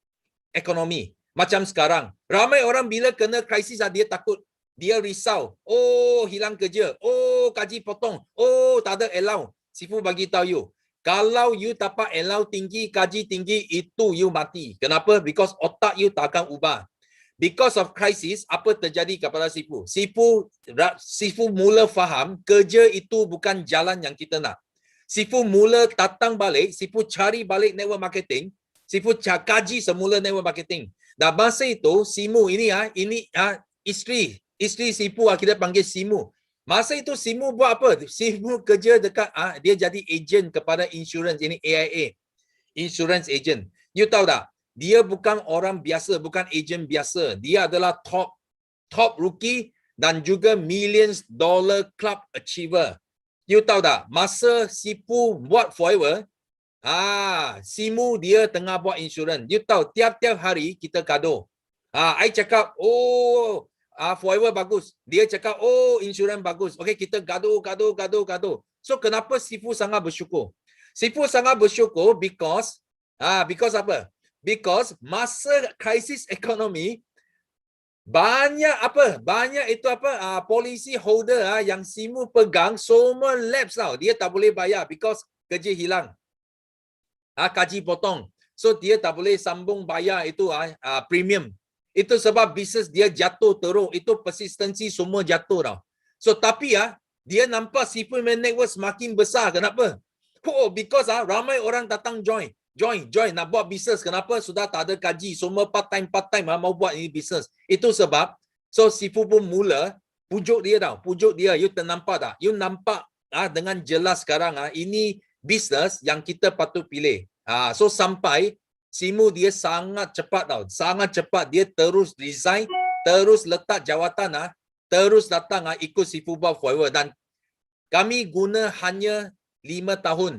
ekonomi. Macam sekarang. Ramai orang bila kena krisis dia takut. Dia risau. Oh, hilang kerja. Oh, gaji potong. Oh, tak ada allow. Sifu bagi tahu you. Kalau you dapat allow tinggi, gaji tinggi, itu you mati. Kenapa? Because otak you tak akan ubah. Because of crisis, apa terjadi kepada Sifu? Sifu mula faham kerja itu bukan jalan yang kita nak. Sifu mula datang balik, Sifu cari balik network marketing. Sifu kaji semula network marketing. Dan masa itu Simu ini isteri Sifu kita panggil Simu. Masa itu Simu buat apa? Simu kerja dekat dia jadi ejen kepada insurans ini AIA. Insurance agent. You tahu tak? Dia bukan orang biasa, bukan ejen biasa. Dia adalah top rookie dan juga millions dollar club achiever. You tahu tak? Masa Sifu buat Forever, Simu dia tengah buat insurans. You tahu tiap-tiap hari kita gaduh. I cakap, Forever bagus. Dia cakap, insurans bagus. Okay, kita gaduh. So kenapa Sifu sangat bersyukur? Sifu sangat bersyukur because apa? Because masa krisis ekonomi banyak itu policy holder yang Simu pegang semua lapse tau. Dia tak boleh bayar because kerja hilang. Gaji potong. So dia tak boleh sambung bayar itu premium. Itu sebab bisnes dia jatuh teruk. Itu persistency semua jatuh tau. So tapi dia nampak Sifu network semakin besar. Kenapa? Because ramai orang datang join nak buat bisnes. Kenapa? Sudah tak ada gaji, semua part time mau buat ini bisnes. Itu sebab so Sifu pun mula pujuk dia. You nampak tak? You nampak dengan jelas sekarang ini bisnes yang kita patut pilih. So sampai Simu dia sangat cepat dia terus resign, terus letak jawatan, terus datang ikut Sifu buat Forever. Dan kami guna hanya 5 tahun.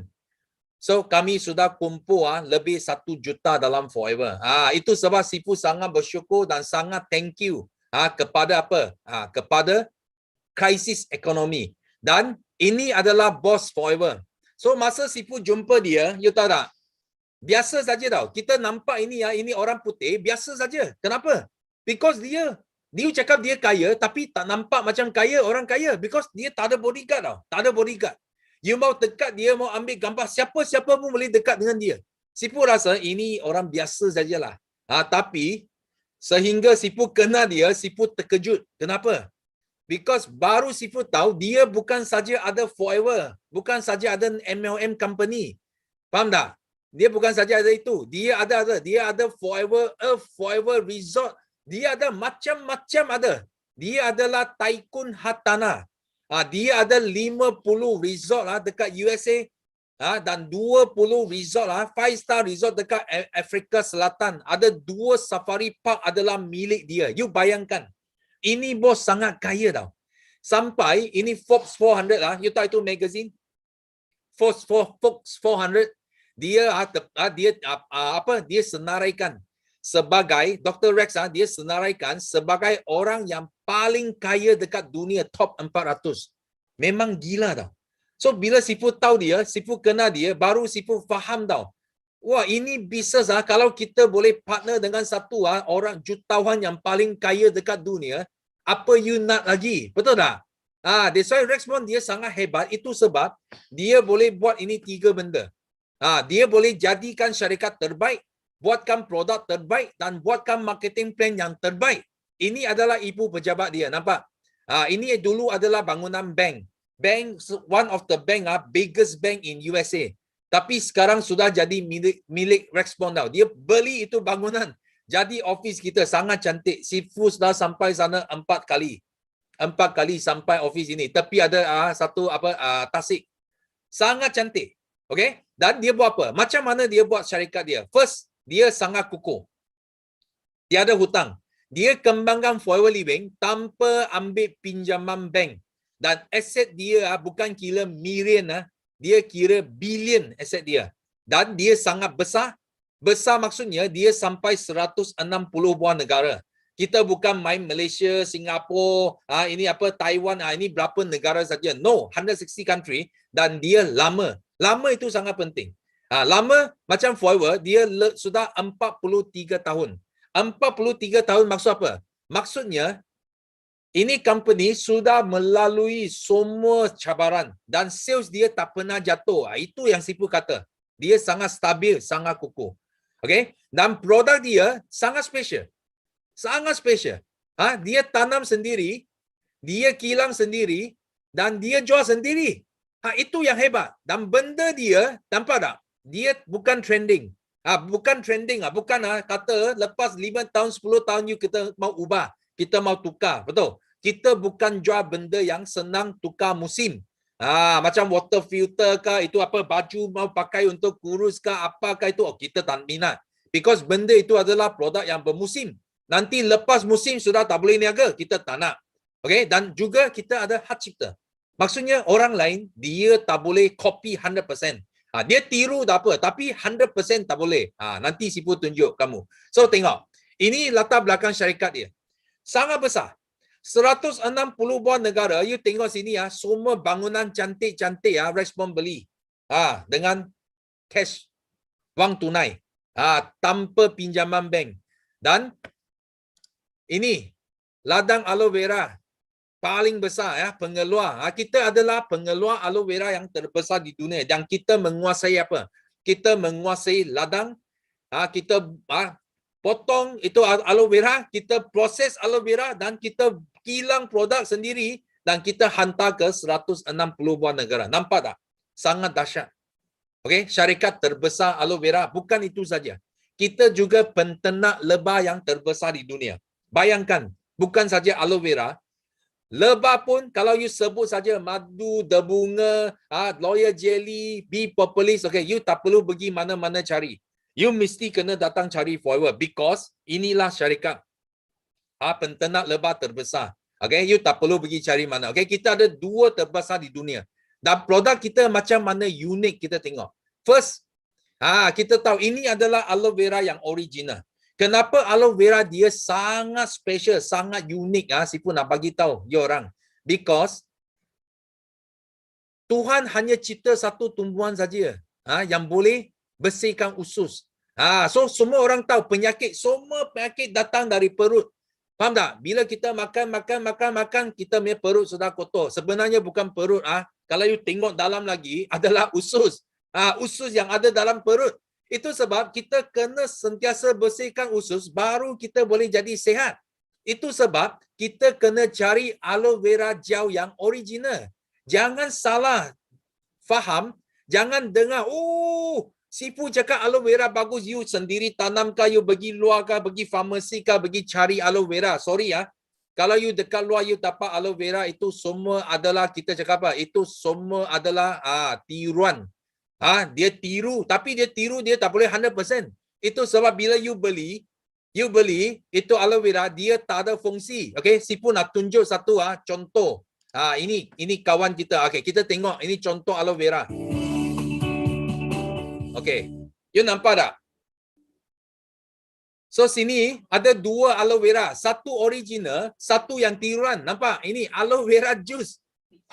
So kami sudah kumpul lebih 1 juta dalam Forever. Itu sebab Sifu sangat bersyukur dan sangat thank you kepada kepada krisis ekonomi. Dan ini adalah bos Forever. So masa Sifu jumpa dia, you tahu tak? Biasa saja tau. Kita nampak ini orang putih biasa saja. Kenapa? Because dia cakap dia kaya tapi tak nampak macam orang kaya because dia tak ada bodyguard tau. Tak ada bodyguard. You mau dekat dia, mau ambil gambar, siapa pun boleh dekat dengan dia. Sifu rasa ini orang biasa sajalah. Tapi sehingga Sifu kenal dia, Sifu terkejut. Kenapa? Because baru Sifu tahu dia bukan saja ada Forever, bukan saja ada MLM company. Faham tak? Dia bukan saja ada itu. Dia ada Forever Resort. Dia ada macam-macam ada. Dia adalah tycoon hartanah. Dia ada 50 resort dekat USA dan 20 resort 5-star resort dekat Afrika Selatan. Ada 2 safari park adalah milik dia. You bayangkan. Ini bos sangat kaya tau. Sampai ini Forbes 400 you tahu itu magazine? Forbes 400 dia senaraikan sebagai Dr. Rex dia senaraikan sebagai orang yang paling kaya dekat dunia top 400. Memang gila tau. So bila Sifu tahu dia, Sifu kenal dia, baru Sifu faham tau. Wah, ini bisnes kalau kita boleh partner dengan satu orang jutawan yang paling kaya dekat dunia, apa you nak lagi? Betul tak? That's why Rexmond dia sangat hebat. Itu sebab dia boleh buat ini 3 benda. Dia boleh jadikan syarikat terbaik, buatkan produk terbaik dan buatkan marketing plan yang terbaik. Ini adalah ibu pejabat dia, nampak? Ini dulu adalah bangunan bank. One of the biggest bank in USA. Tapi sekarang sudah jadi milik Rexmond tau. Dia beli itu bangunan. Jadi office kita sangat cantik. Sifu sudah sampai sana 4 kali. 4 kali sampai office ini. Tapi ada satu tasik. Sangat cantik. Okay? Dan dia buat apa? Macam mana dia buat syarikat dia? First, dia sangat kukuh. Tiada hutang. Dia kembangkan Forever Living tanpa ambil pinjaman bank. Dan aset dia bukan kira million, dia kira billion aset dia. Dan dia sangat besar. Besar maksudnya dia sampai 160 buah negara. Kita bukan main Malaysia, Singapura, ini Taiwan, ini berapa negara saja. No, 160 country dan dia lama. Lama itu sangat penting. Lama macam Forever, dia sudah 43 tahun. 43 tahun maksud apa? Maksudnya, ini company sudah melalui semua cabaran dan sales dia tak pernah jatuh. Itu yang Sifu kata. Dia sangat stabil, sangat kukuh. Okay? Dan produk dia sangat special. Sangat special. Dia tanam sendiri, dia kilang sendiri dan dia jual sendiri. Itu yang hebat. Dan benda dia, nampak tak? Dia bukan trending. Bukan trending bukan kata lepas 5 tahun 10 tahun kita mau ubah, kita mau tukar, betul. Kita bukan jual benda yang senang tukar musim. Macam water filter kah, itu apa baju mau pakai untuk kurus kah, apakah itu, kita tak minat. Because benda itu adalah produk yang bermusim. Nanti lepas musim sudah tak boleh niaga, kita tak nak. Okay, dan juga kita ada hak cipta. Maksudnya orang lain dia tak boleh copy 100%. Dia tiru tak apa, tapi 100% tak boleh. Nanti Sifu tunjuk kamu. So tengok, ini latar belakang syarikat dia. Sangat besar. 160 buah negara, you tengok sini semua bangunan cantik-cantik respon beli. Dengan cash, wang tunai. Tanpa pinjaman bank. Dan ini ladang aloe vera paling besar pengeluar. Kita adalah pengeluar aloe vera yang terbesar di dunia dan kita menguasai apa? Kita menguasai ladang. Kita potong itu aloe vera, kita proses aloe vera dan kita kilang produk sendiri dan kita hantar ke 160 buah negara. Nampak tak? Sangat dahsyat. Okey, syarikat terbesar aloe vera. Bukan itu saja. Kita juga penternak lebah yang terbesar di dunia. Bayangkan, bukan saja aloe vera, lebah pun kalau you sebut saja madu, debunga, loyal jelly, bee propolis, you tak perlu pergi mana-mana cari. You mesti kena datang cari forever because inilah syarikat penternak lebah terbesar. You tak perlu pergi cari mana. Kita ada 2 terbesar di dunia. Dan produk kita macam mana unik kita tengok. First, kita tahu ini adalah aloe vera yang original. Kenapa aloe vera dia sangat special, sangat unik? Sifu nak bagi tahu dia orang. Because Tuhan hanya cipta satu tumbuhan saja yang boleh bersihkan usus. So semua orang tahu semua penyakit datang dari perut. Faham tak? Bila kita makan, kita punya perut sudah kotor. Sebenarnya bukan perut. Kalau you tengok dalam lagi adalah usus. Usus yang ada dalam perut. Itu sebab kita kena sentiasa bersihkan usus baru kita boleh jadi sihat. Itu sebab kita kena cari aloe vera gel yang original. Jangan salah faham, jangan dengar, Sifu cakap aloe vera bagus, you sendiri tanam kah, you pergi luar kah, pergi farmasi kah, pergi cari aloe vera. Sorry kalau you dekat luar you dapat aloe vera, itu semua adalah, kita cakap apa? Itu semua adalah tiruan. Dia tiru, tapi dia tiru dia tak boleh 100%. Itu sebab bila you beli itu aloe vera, dia tak ada fungsi. Sifu nak tunjuk satu contoh. Ini kawan kita. Kita tengok ini contoh aloe vera. You nampak tak? So sini ada 2 aloe vera, satu original, satu yang tiruan. Nampak? Ini aloe vera juice.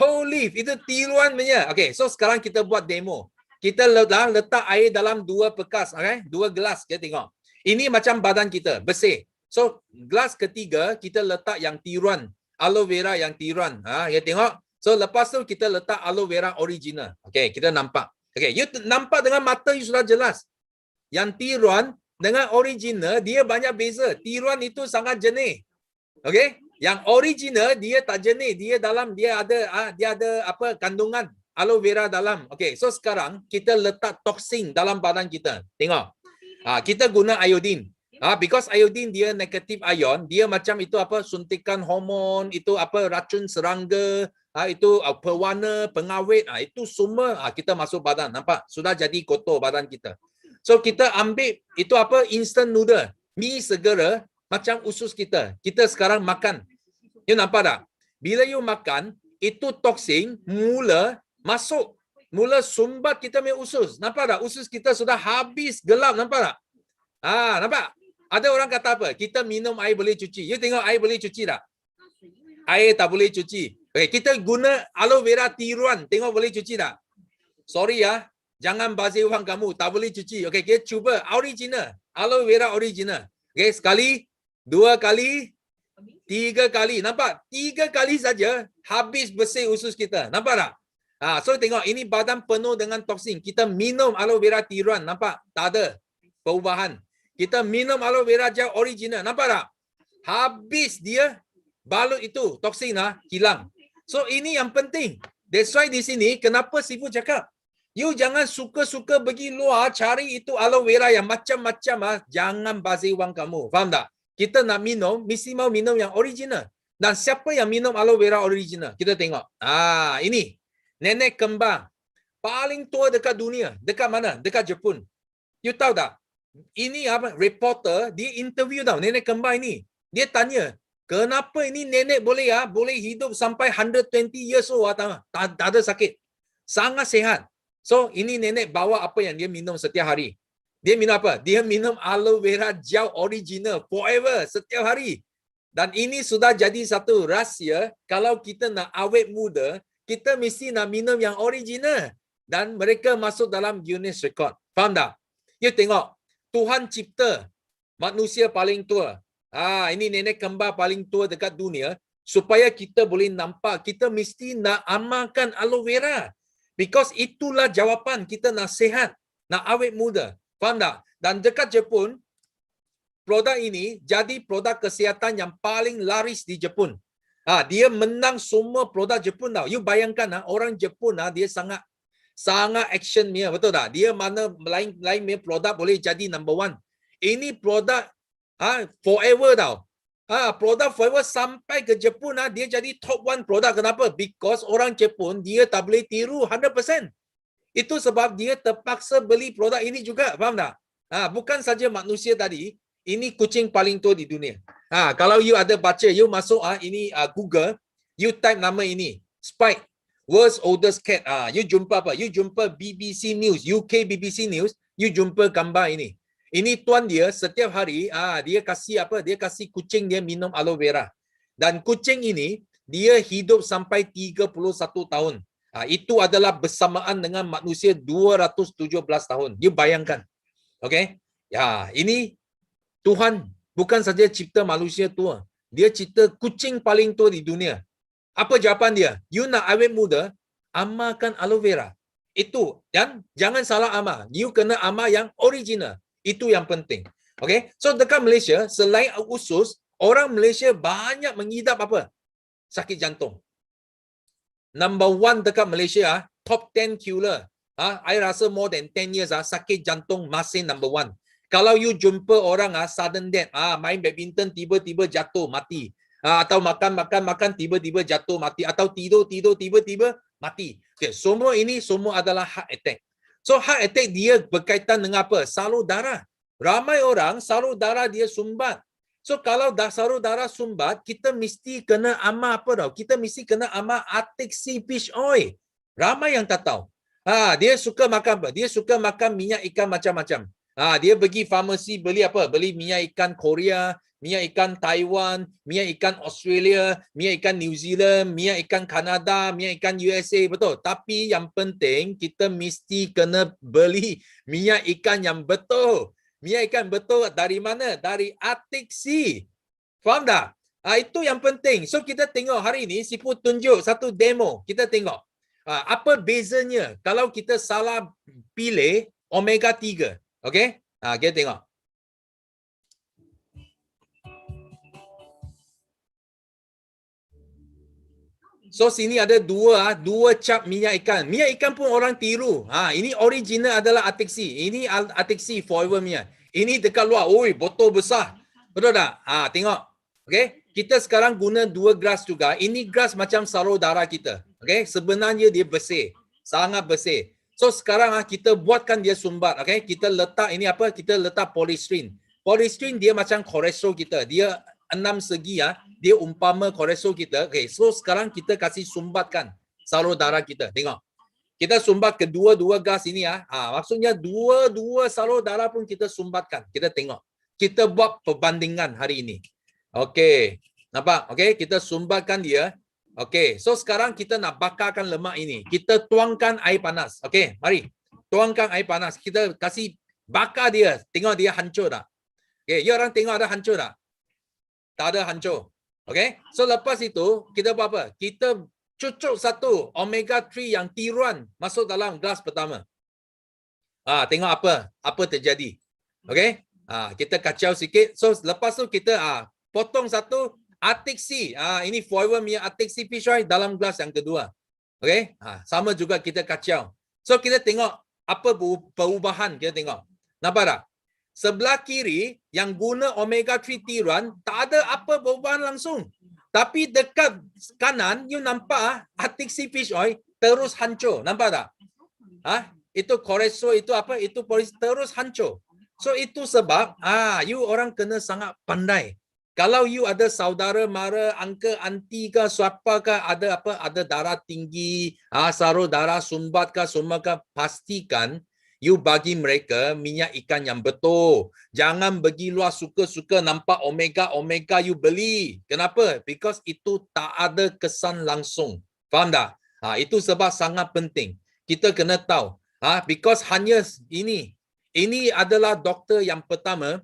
Whole leaf, itu tiruan punya. So sekarang kita buat demo. Kita letak air dalam 2 bekas, 2 gelas. Kita tengok. Ini macam badan kita, bersih. So gelas ketiga kita letak yang tiruan, aloe vera yang tiruan. Kita tengok. So lepas tu kita letak aloe vera original. Kita nampak. You nampak dengan mata you sudah jelas. Yang tiruan dengan original dia banyak beza. Tiruan itu sangat jernih. Yang original dia tak jernih. Dia ada apa kandungan aloe vera dalam. So sekarang kita letak toksin dalam badan kita. Tengok. Kita guna iodine. Because iodine dia negatif ion, dia macam itu apa suntikan hormon, itu apa racun serangga, itu pewarna, pengawet, itu semua kita masuk badan. Nampak? Sudah jadi kotor badan kita. So kita ambil itu apa instant noodle, mie segera macam usus kita. Kita sekarang makan. You nampak tak? Bila you makan, itu toksin mula masuk. Mula sumbat kita punya usus. Nampak tak? Usus kita sudah habis gelap. Nampak tak? Nampak? Ada orang kata apa? Kita minum air boleh cuci. You tengok air boleh cuci tak? Air tak boleh cuci. Kita guna aloe vera tiruan. Tengok boleh cuci tak? Sorry jangan bazir wang kamu. Tak boleh cuci. Kita cuba original. Aloe vera original. Sekali, 2 kali, 3 kali. Nampak? 3 kali saja habis bersih usus kita. Nampak tak? So tengok ini badan penuh dengan toksin. Kita minum aloe vera tiruan. Nampak? Tak ada perubahan. Kita minum aloe vera gel original. Nampak tak? Habis dia balut itu toksin hilang. So ini yang penting. That's why di sini kenapa Sifu cakap You jangan suka-suka pergi luar cari itu aloe vera yang macam-macam Jangan bazir wang kamu. Faham tak? Kita nak minum, mesti mau minum yang original. Dan siapa yang minum aloe vera original? Kita tengok. Ini. Nenek kembar. Paling tua dekat dunia. Dekat mana? Dekat Jepun. You tahu tak? Ini apa? Reporter, dia interview tau. Nenek kembar ini. Dia tanya, kenapa ini nenek boleh hidup sampai 120 years old tak ada sakit. Sangat sihat. So, ini nenek bawa apa yang dia minum setiap hari. Dia minum apa? Dia minum aloe vera gel original forever setiap hari. Dan ini sudah jadi satu rahsia. Kalau kita nak awet muda, kita mesti nak minum yang original. Dan mereka masuk dalam Guinness Record. Faham tak? You tengok. Tuhan cipta manusia paling tua. Ini nenek kembar paling tua dekat dunia. Supaya kita boleh nampak, kita mesti nak amalkan aloe vera. Because itulah jawapan kita nak sihat, nak awet muda. Faham tak? Dan dekat Jepun, produk ini jadi produk kesihatan yang paling laris di Jepun. Dia menang semua produk Jepun tau. You bayangkan orang Jepun dia sangat action punya, betul tak? Dia mana lain punya produk boleh jadi number one. Ini produk forever tau. Produk forever sampai ke Jepun dia jadi top one produk. Kenapa? Because orang Jepun dia tak boleh tiru 100%. Itu sebab dia terpaksa beli produk ini juga. Faham tak? Bukan saja manusia tadi, ini kucing paling tua di dunia. Kalau you ada baca, you masuk ini Google, you type nama ini, Spike, world's oldest cat. You jumpa apa? You jumpa BBC News, UK BBC News, you jumpa gambar ini. Ini tuan dia setiap hari dia kasih apa? Dia kasih kucing dia minum aloe vera. Dan kucing ini dia hidup sampai 31 tahun. Itu adalah bersamaan dengan manusia 217 tahun. You bayangkan. Okey? Ya, ini Tuhan bukan saja cipta manusia tua. Dia cipta kucing paling tua di dunia. Apa jawapan dia? You nak awet muda, amalkan aloe vera. Itu. Dan jangan salah amal. You kena amal yang original. Itu yang penting. Okay? So dekat Malaysia, selain usus, orang Malaysia banyak mengidap apa? Sakit jantung. Number one dekat Malaysia, top 10 killer. I rasa more than 10 years sakit jantung masih number one. Kalau you jumpa orang sudden death, main badminton tiba-tiba jatuh mati. Atau makan tiba-tiba jatuh mati. Atau tidur tiba-tiba mati. Okay, semua ini semua adalah heart attack. So heart attack dia berkaitan dengan apa? Salur darah. Ramai orang salur darah dia sumbat. So kalau salur darah sumbat, kita mesti kena amal apa tau? Kita mesti kena amal Arctic Sea Fish Oil. Ramai yang tak tahu. Dia suka makan apa? Dia suka makan minyak ikan macam-macam. Dia pergi farmasi beli apa? Beli minyak ikan Korea, minyak ikan Taiwan, minyak ikan Australia, minyak ikan New Zealand, minyak ikan Kanada, minyak ikan USA, betul. Tapi yang penting kita mesti kena beli minyak ikan yang betul. Minyak ikan betul dari mana? Dari Arctic Sea. Faham tak? Itu yang penting. So kita tengok hari ini Sifu tunjuk satu demo. Kita tengok. Apa bezanya kalau kita salah pilih omega 3. Okey? Kita tengok. So sini ada dua cap minyak ikan. Minyak ikan pun orang tiru. Ini original adalah Arctic Sea. Ini Arctic Sea forever minyak. Ini dekat luar. Oi, botol besar. Betul tak? Tengok. Okey? Kita sekarang guna 2 gelas juga. Ini gelas macam salur darah kita. Okey? Sebenarnya dia bersih. Sangat bersih. So sekarang kita buatkan dia sumbat. Okey? Kita letak ini apa? Kita letak polystyrene. Polystyrene dia macam kolesterol kita. Dia 6 segi dia umpama kolesterol kita. Okay, so sekarang kita kasih sumbatkan salur darah kita. Tengok. Kita sumbat kedua-dua gas ini maksudnya dua salur darah pun kita sumbatkan. Kita tengok. Kita buat perbandingan hari ini. Okey. Nampak? Okey, kita sumbatkan dia. Okey, so sekarang kita nak bakarkan lemak ini. Kita tuangkan air panas. Okey, mari. Tuangkan air panas. Kita kasih bakar dia. Tengok dia hancur tak? Okey, ya orang tengok ada hancur tak? Tak ada hancur. Okay? So lepas itu, kita buat apa? Kita cucuk satu omega 3 yang tiruan masuk dalam gelas pertama. Tengok apa terjadi. Okay? Kita kacau sikit. So lepas tu kita potong satu Arctic Sea. Ini forever minyak Arctic Sea Fish Oil dalam gelas yang kedua. Okay? Sama juga kita kacau. So kita tengok apa perubahan, kita tengok. Nampak tak? Sebelah kiri yang guna omega 3 tiruan tak ada apa perubahan langsung. Tapi dekat kanan you nampak Arctic Sea Fish Oil terus hancur. Nampak tak? Itu kolesterol, itu apa? Itu terus hancur. So itu sebab you orang kena sangat pandai. Kalau you ada saudara mara, uncle, auntie ke, siapa ke, ada apa, ada darah tinggi, sarul darah sumbat ke, semua ke, pastikan you bagi mereka minyak ikan yang betul. Jangan pergi luar suka-suka nampak omega you beli. Kenapa? Because itu tak ada kesan langsung. Faham tak? Itu sebab sangat penting. Kita kena tahu. Because hanya ini adalah doktor yang pertama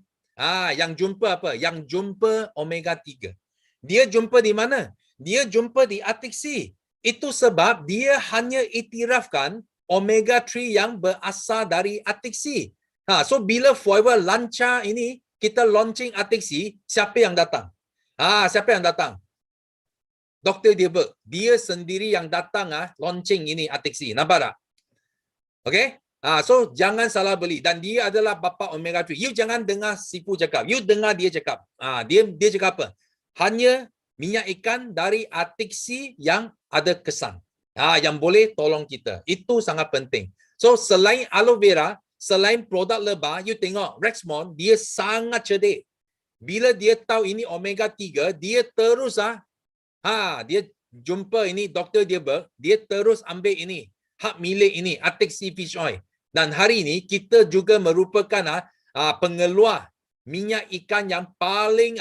yang jumpa apa? Yang jumpa omega 3. Dia jumpa di mana? Dia jumpa di Arctic Sea. Itu sebab dia hanya iktirafkan omega 3 yang berasal dari Arctic Sea. So bila Forever lancar ini, kita launching Arctic Sea, siapa yang datang? Siapa yang datang? Dr. Dilbert. Dia sendiri yang datang launching ini Arctic Sea. Nampak tak? Okay? So jangan salah beli. Dan dia adalah bapa omega 3. You jangan dengar Sifu cakap. You dengar dia cakap. Dia cakap apa? Hanya minyak ikan dari Arctic Sea yang ada kesan. Yang boleh tolong kita. Itu sangat penting. So selain aloe vera, selain produk lebah, you tengok Rexmond, dia sangat cerdik. Bila dia tahu ini omega 3, dia terus dia jumpa ini Dr. Dilbert, dia terus ambil ini hak milik ini Arctic Sea Fish Oil. Dan hari ini kita juga merupakan pengeluar minyak ikan yang paling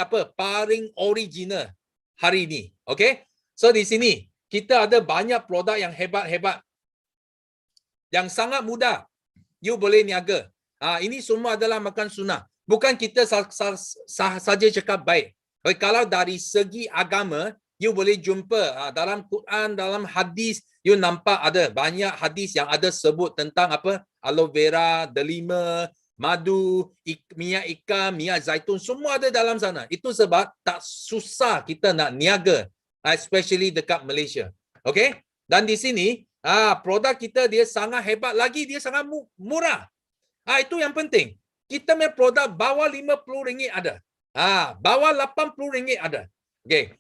original hari ini. Okay? So di sini kita ada banyak produk yang hebat-hebat. Yang sangat mudah. You boleh niaga. Ini semua adalah makan sunnah. Bukan kita saja cakap baik. Okay, kalau dari segi agama, you boleh jumpa dalam Quran, dalam hadis, you nampak ada banyak hadis yang ada sebut tentang apa? Aloe vera, delima, madu, minyak ikan, minyak zaitun, semua ada dalam sana. Itu sebab tak susah kita nak niaga, especially dekat Malaysia. Okay? Dan di sini, produk kita dia sangat hebat lagi, dia sangat murah. Itu yang penting. Kita punya produk bawah RM50 ada. Bawah RM80 ada. Okay.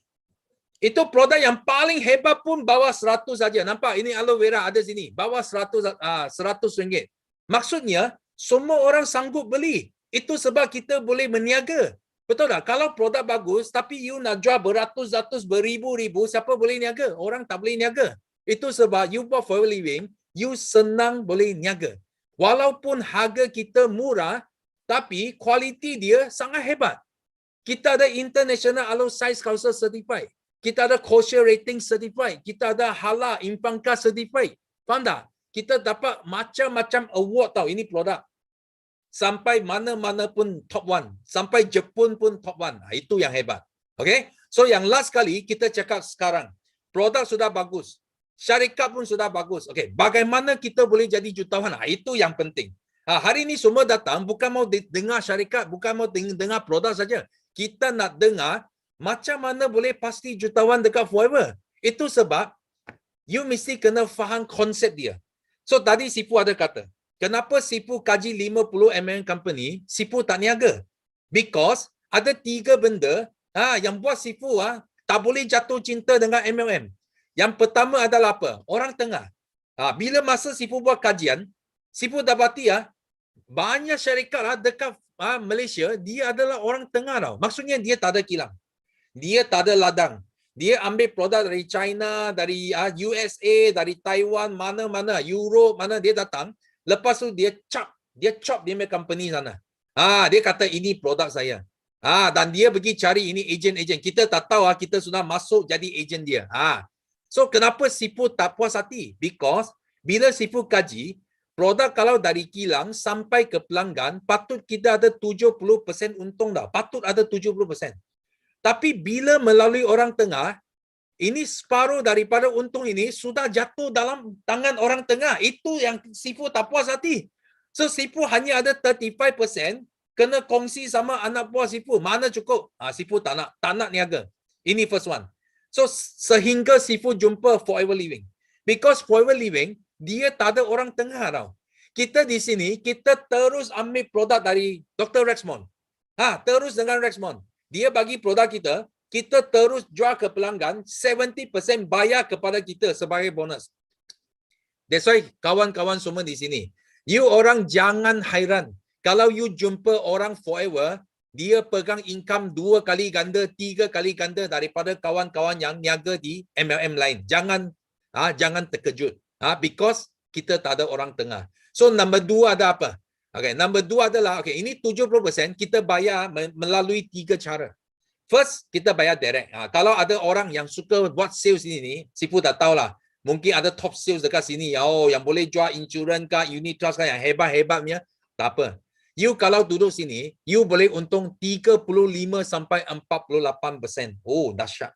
Itu produk yang paling hebat pun bawah 100 saja. Nampak? Ini aloe vera ada sini. Bawah RM100. Maksudnya, semua orang sanggup beli. Itu sebab kita boleh meniaga. Betul tak? Kalau produk bagus, tapi you nak jual beratus-ratus, beribu-ribu, siapa boleh niaga? Orang tak boleh niaga. Itu sebab you buat Forever Living, you senang boleh niaga. Walaupun harga kita murah, tapi kualiti dia sangat hebat. Kita ada International Aloe Science Council Certified. Kita ada kosher rating certified. Kita ada halal Impanka certified. Faham tak? Kita dapat macam-macam award tau. Ini produk. Sampai mana-mana pun top 1. Sampai Jepun pun top 1. Itu yang hebat. Okay? So yang last kali kita cakap sekarang. Produk sudah bagus. Syarikat pun sudah bagus. Okay. Bagaimana kita boleh jadi jutawan? Itu yang penting. Hari ini semua datang bukan mau dengar syarikat. Bukan mau dengar produk saja. Kita nak dengar macam mana boleh pasti jutawan dekat Forever. Itu sebab you mesti kena faham konsep dia. So tadi Sifu ada kata, kenapa Sifu kaji 50mm company, Sifu tak niaga? Because ada 3 benda yang buat Sifu tak boleh jatuh cinta dengan MLM. Yang pertama adalah apa? Orang tengah. Bila masa Sifu buat kajian, Sifu dapati banyak syarikat dekat Malaysia, dia adalah orang tengah tau. Maksudnya dia tak ada kilang. Dia tak ada ladang. Dia ambil produk dari China, dari USA, dari Taiwan, mana-mana, Europe, mana dia datang. Lepas tu dia chop dia punya company sana. Dia kata ini produk saya. Dan dia pergi cari ini ejen-ejen. Kita tak tahu kita sudah masuk jadi ejen dia. So kenapa Sifu tak puas hati? Because bila Sifu kaji, produk kalau dari kilang sampai ke pelanggan, patut kita ada 70% untung dah. Patut ada 70%. Tapi bila melalui orang tengah, ini separuh daripada untung ini sudah jatuh dalam tangan orang tengah. Itu yang Sifu tak puas hati. So Sifu hanya ada 35% kena kongsi sama anak buah Sifu. Mana cukup? Sifu tak nak niaga. Ini first one. So sehingga Sifu jumpa Forever Living. Because Forever Living, dia tak ada orang tengah tau. Kita di sini, kita terus ambil produk dari Dr. Rexmond. Terus dengan Rexmond. Dia bagi produk kita, kita terus jual ke pelanggan, 70% bayar kepada kita sebagai bonus. That's why kawan-kawan semua di sini, you orang jangan hairan. Kalau you jumpa orang forever, dia pegang income 2 kali ganda, 3 kali ganda daripada kawan-kawan yang niaga di MLM lain. Jangan terkejut. Because kita tak ada orang tengah. So number 2 ada apa? Okay, number 2 adalah, okay, ini 70% kita bayar melalui 3 cara. First, kita bayar direct. Kalau ada orang yang suka buat sales ini, Sifu tak tahulah. Mungkin ada top sales dekat sini. Yang boleh jual insurans kah, unit trust kah, yang hebat-hebatnya. Tak apa. You kalau duduk sini, you boleh untung 35 sampai 48%. Oh, dahsyat.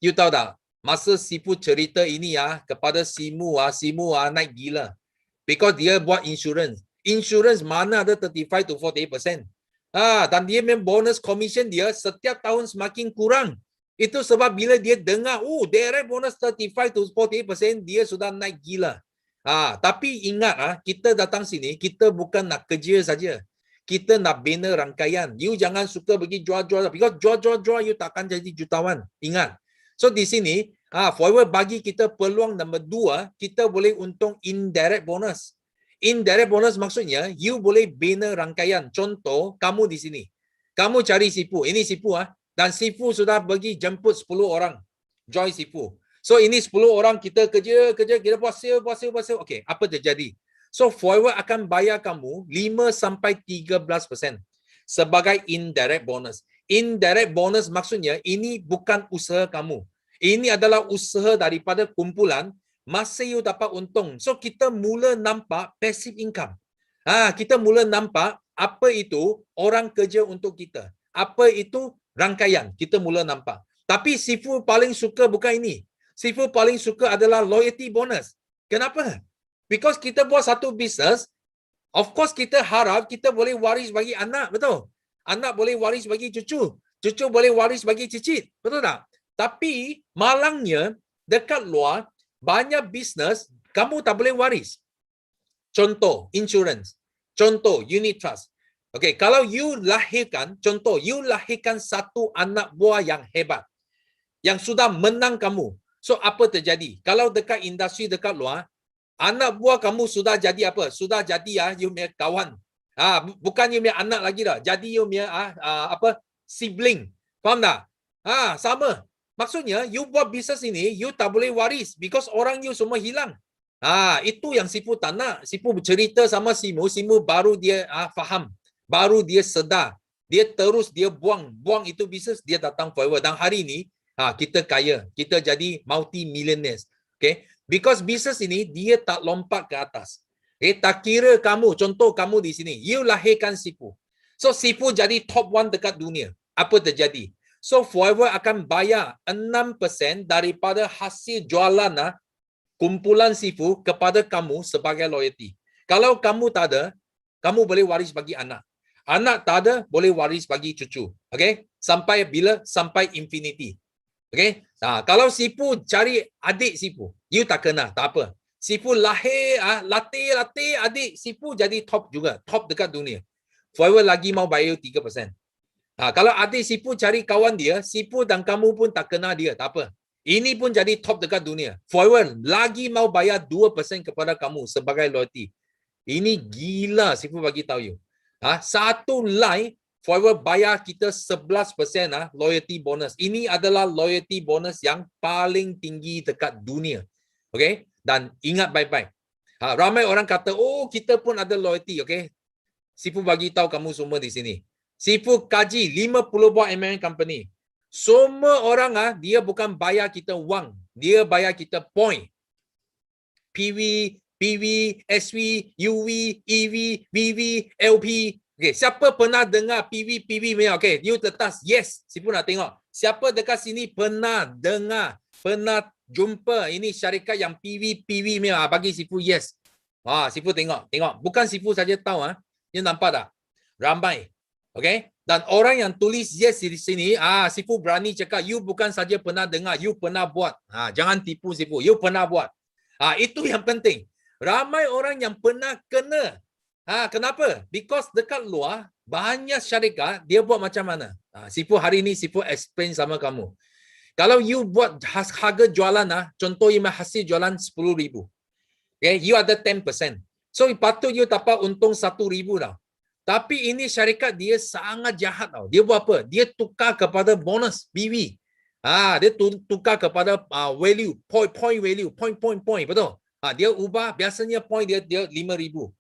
You tahu tak? Masa Sifu cerita ini kepada Simu naik gila. Because dia buat insurance. Insurance mana ada 35 to 48%. Dan dia memang bonus commission dia setiap tahun semakin kurang. Itu sebab bila dia dengar, direct bonus 35 to 48%, dia sudah naik gila. Tapi ingat, kita datang sini, kita bukan nak kerja saja. Kita nak bina rangkaian. You jangan suka pergi jual-jual. Because jual-jual, you takkan jadi jutawan. Ingat. So di sini, Forever bagi kita peluang number 2, kita boleh untung indirect bonus. Indirect bonus maksudnya, you boleh bina rangkaian. Contoh, kamu di sini. Kamu cari Sifu. Ini Sifu. Dan Sifu sudah pergi jemput 10 orang. Join Sifu. So ini 10 orang kita kerja, kita buat sale. Okay, apa terjadi? So Forever akan bayar kamu 5-13% sebagai indirect bonus. Indirect bonus maksudnya, ini bukan usaha kamu. Ini adalah usaha daripada kumpulan, masa you dapat untung. So kita mula nampak passive income. Kita mula nampak apa itu orang kerja untuk kita. Apa itu rangkaian. Kita mula nampak. Tapi Sifu paling suka bukan ini. Sifu paling suka adalah loyalty bonus. Kenapa? Because kita buat satu bisnes, of course kita harap kita boleh waris bagi anak, betul? Anak boleh waris bagi cucu. Cucu boleh waris bagi cicit. Betul tak? Tapi malangnya dekat luar banyak bisnes kamu tak boleh waris. Contoh insurance, contoh unit trust. Okay, kalau you lahirkan, contoh you lahirkan satu anak buah yang hebat, yang sudah menang kamu. So apa terjadi? Kalau dekat industri dekat luar, anak buah kamu sudah jadi apa? Sudah jadi you punya kawan. Bukan you punya anak lagi dah. Jadi you punya sibling. Faham tak? Sama. Maksudnya, you buat bisnes ini, you tak boleh waris because orang you semua hilang. Itu yang Sifu tak nak. Sifu bercerita sama Simu baru dia faham. Baru dia sedar. Dia buang itu bisnes, dia datang Forever. Dan hari ini, kita kaya. Kita jadi multi-millionaires. Okay? Because bisnes ini, dia tak lompat ke atas. Okay? Tak kira kamu, contoh kamu di sini, you lahirkan Sifu. So, Sifu jadi top 1 dekat dunia. Apa terjadi? So Forever akan bayar 6% daripada hasil jualan kumpulan Sifu kepada kamu sebagai loyalty. Kalau kamu tak ada, kamu boleh waris bagi anak. Anak tak ada, boleh waris bagi cucu. Okay? Sampai bila? Sampai infinity. Okay? Kalau Sifu cari adik Sifu, you tak kena, tak apa. Sifu lahir, latih adik Sifu jadi top juga. Top dekat dunia. Forever lagi mau bayar 3%. Kalau adik Sifu cari kawan dia, Sifu dan kamu pun tak kenal dia, tak apa. Ini pun jadi top dekat dunia. Forever lagi mau bayar 2% kepada kamu sebagai loyalty. Ini gila Sifu bagi tahu you. Satu line Forever bayar kita 11% loyalty bonus. Ini adalah loyalty bonus yang paling tinggi dekat dunia. Okay? Dan ingat baik-baik. Ramai orang kata, kita pun ada loyalty, okay? Sifu bagi tahu kamu semua di sini. Sifu kaji 50 buah MLM company. Semua orang dia bukan bayar kita wang, dia bayar kita point. PV, SV, UV, EV, VV, LP. Okay, siapa pernah dengar PV memang? Okay, you tetas. Yes, Sifu nak tengok. Siapa dekat sini pernah dengar, pernah jumpa ini syarikat yang PV memang? Bagi Sifu yes. Sifu tengok. Bukan Sifu saja tahu. You nampak tak? Ramai. Okay? Dan orang yang tulis yes di sini, Sifu berani cakap, you bukan saja pernah dengar, you pernah buat. Jangan tipu Sifu, you pernah buat. Itu yang penting. Ramai orang yang pernah kena. Kenapa? Because dekat luar, banyak syarikat, dia buat macam mana? Sifu hari ni, Sifu explain sama kamu. Kalau you buat harga jualan, contoh you hasil jualan 10,000. Okay, you ada 10%. So, patut you dapat untung 1,000 tau. Tapi ini syarikat dia sangat jahat tau. Dia buat apa? Dia tukar kepada bonus, BV. Dia tukar kepada value, point value, point, betul? Dia ubah, biasanya point dia 5,000.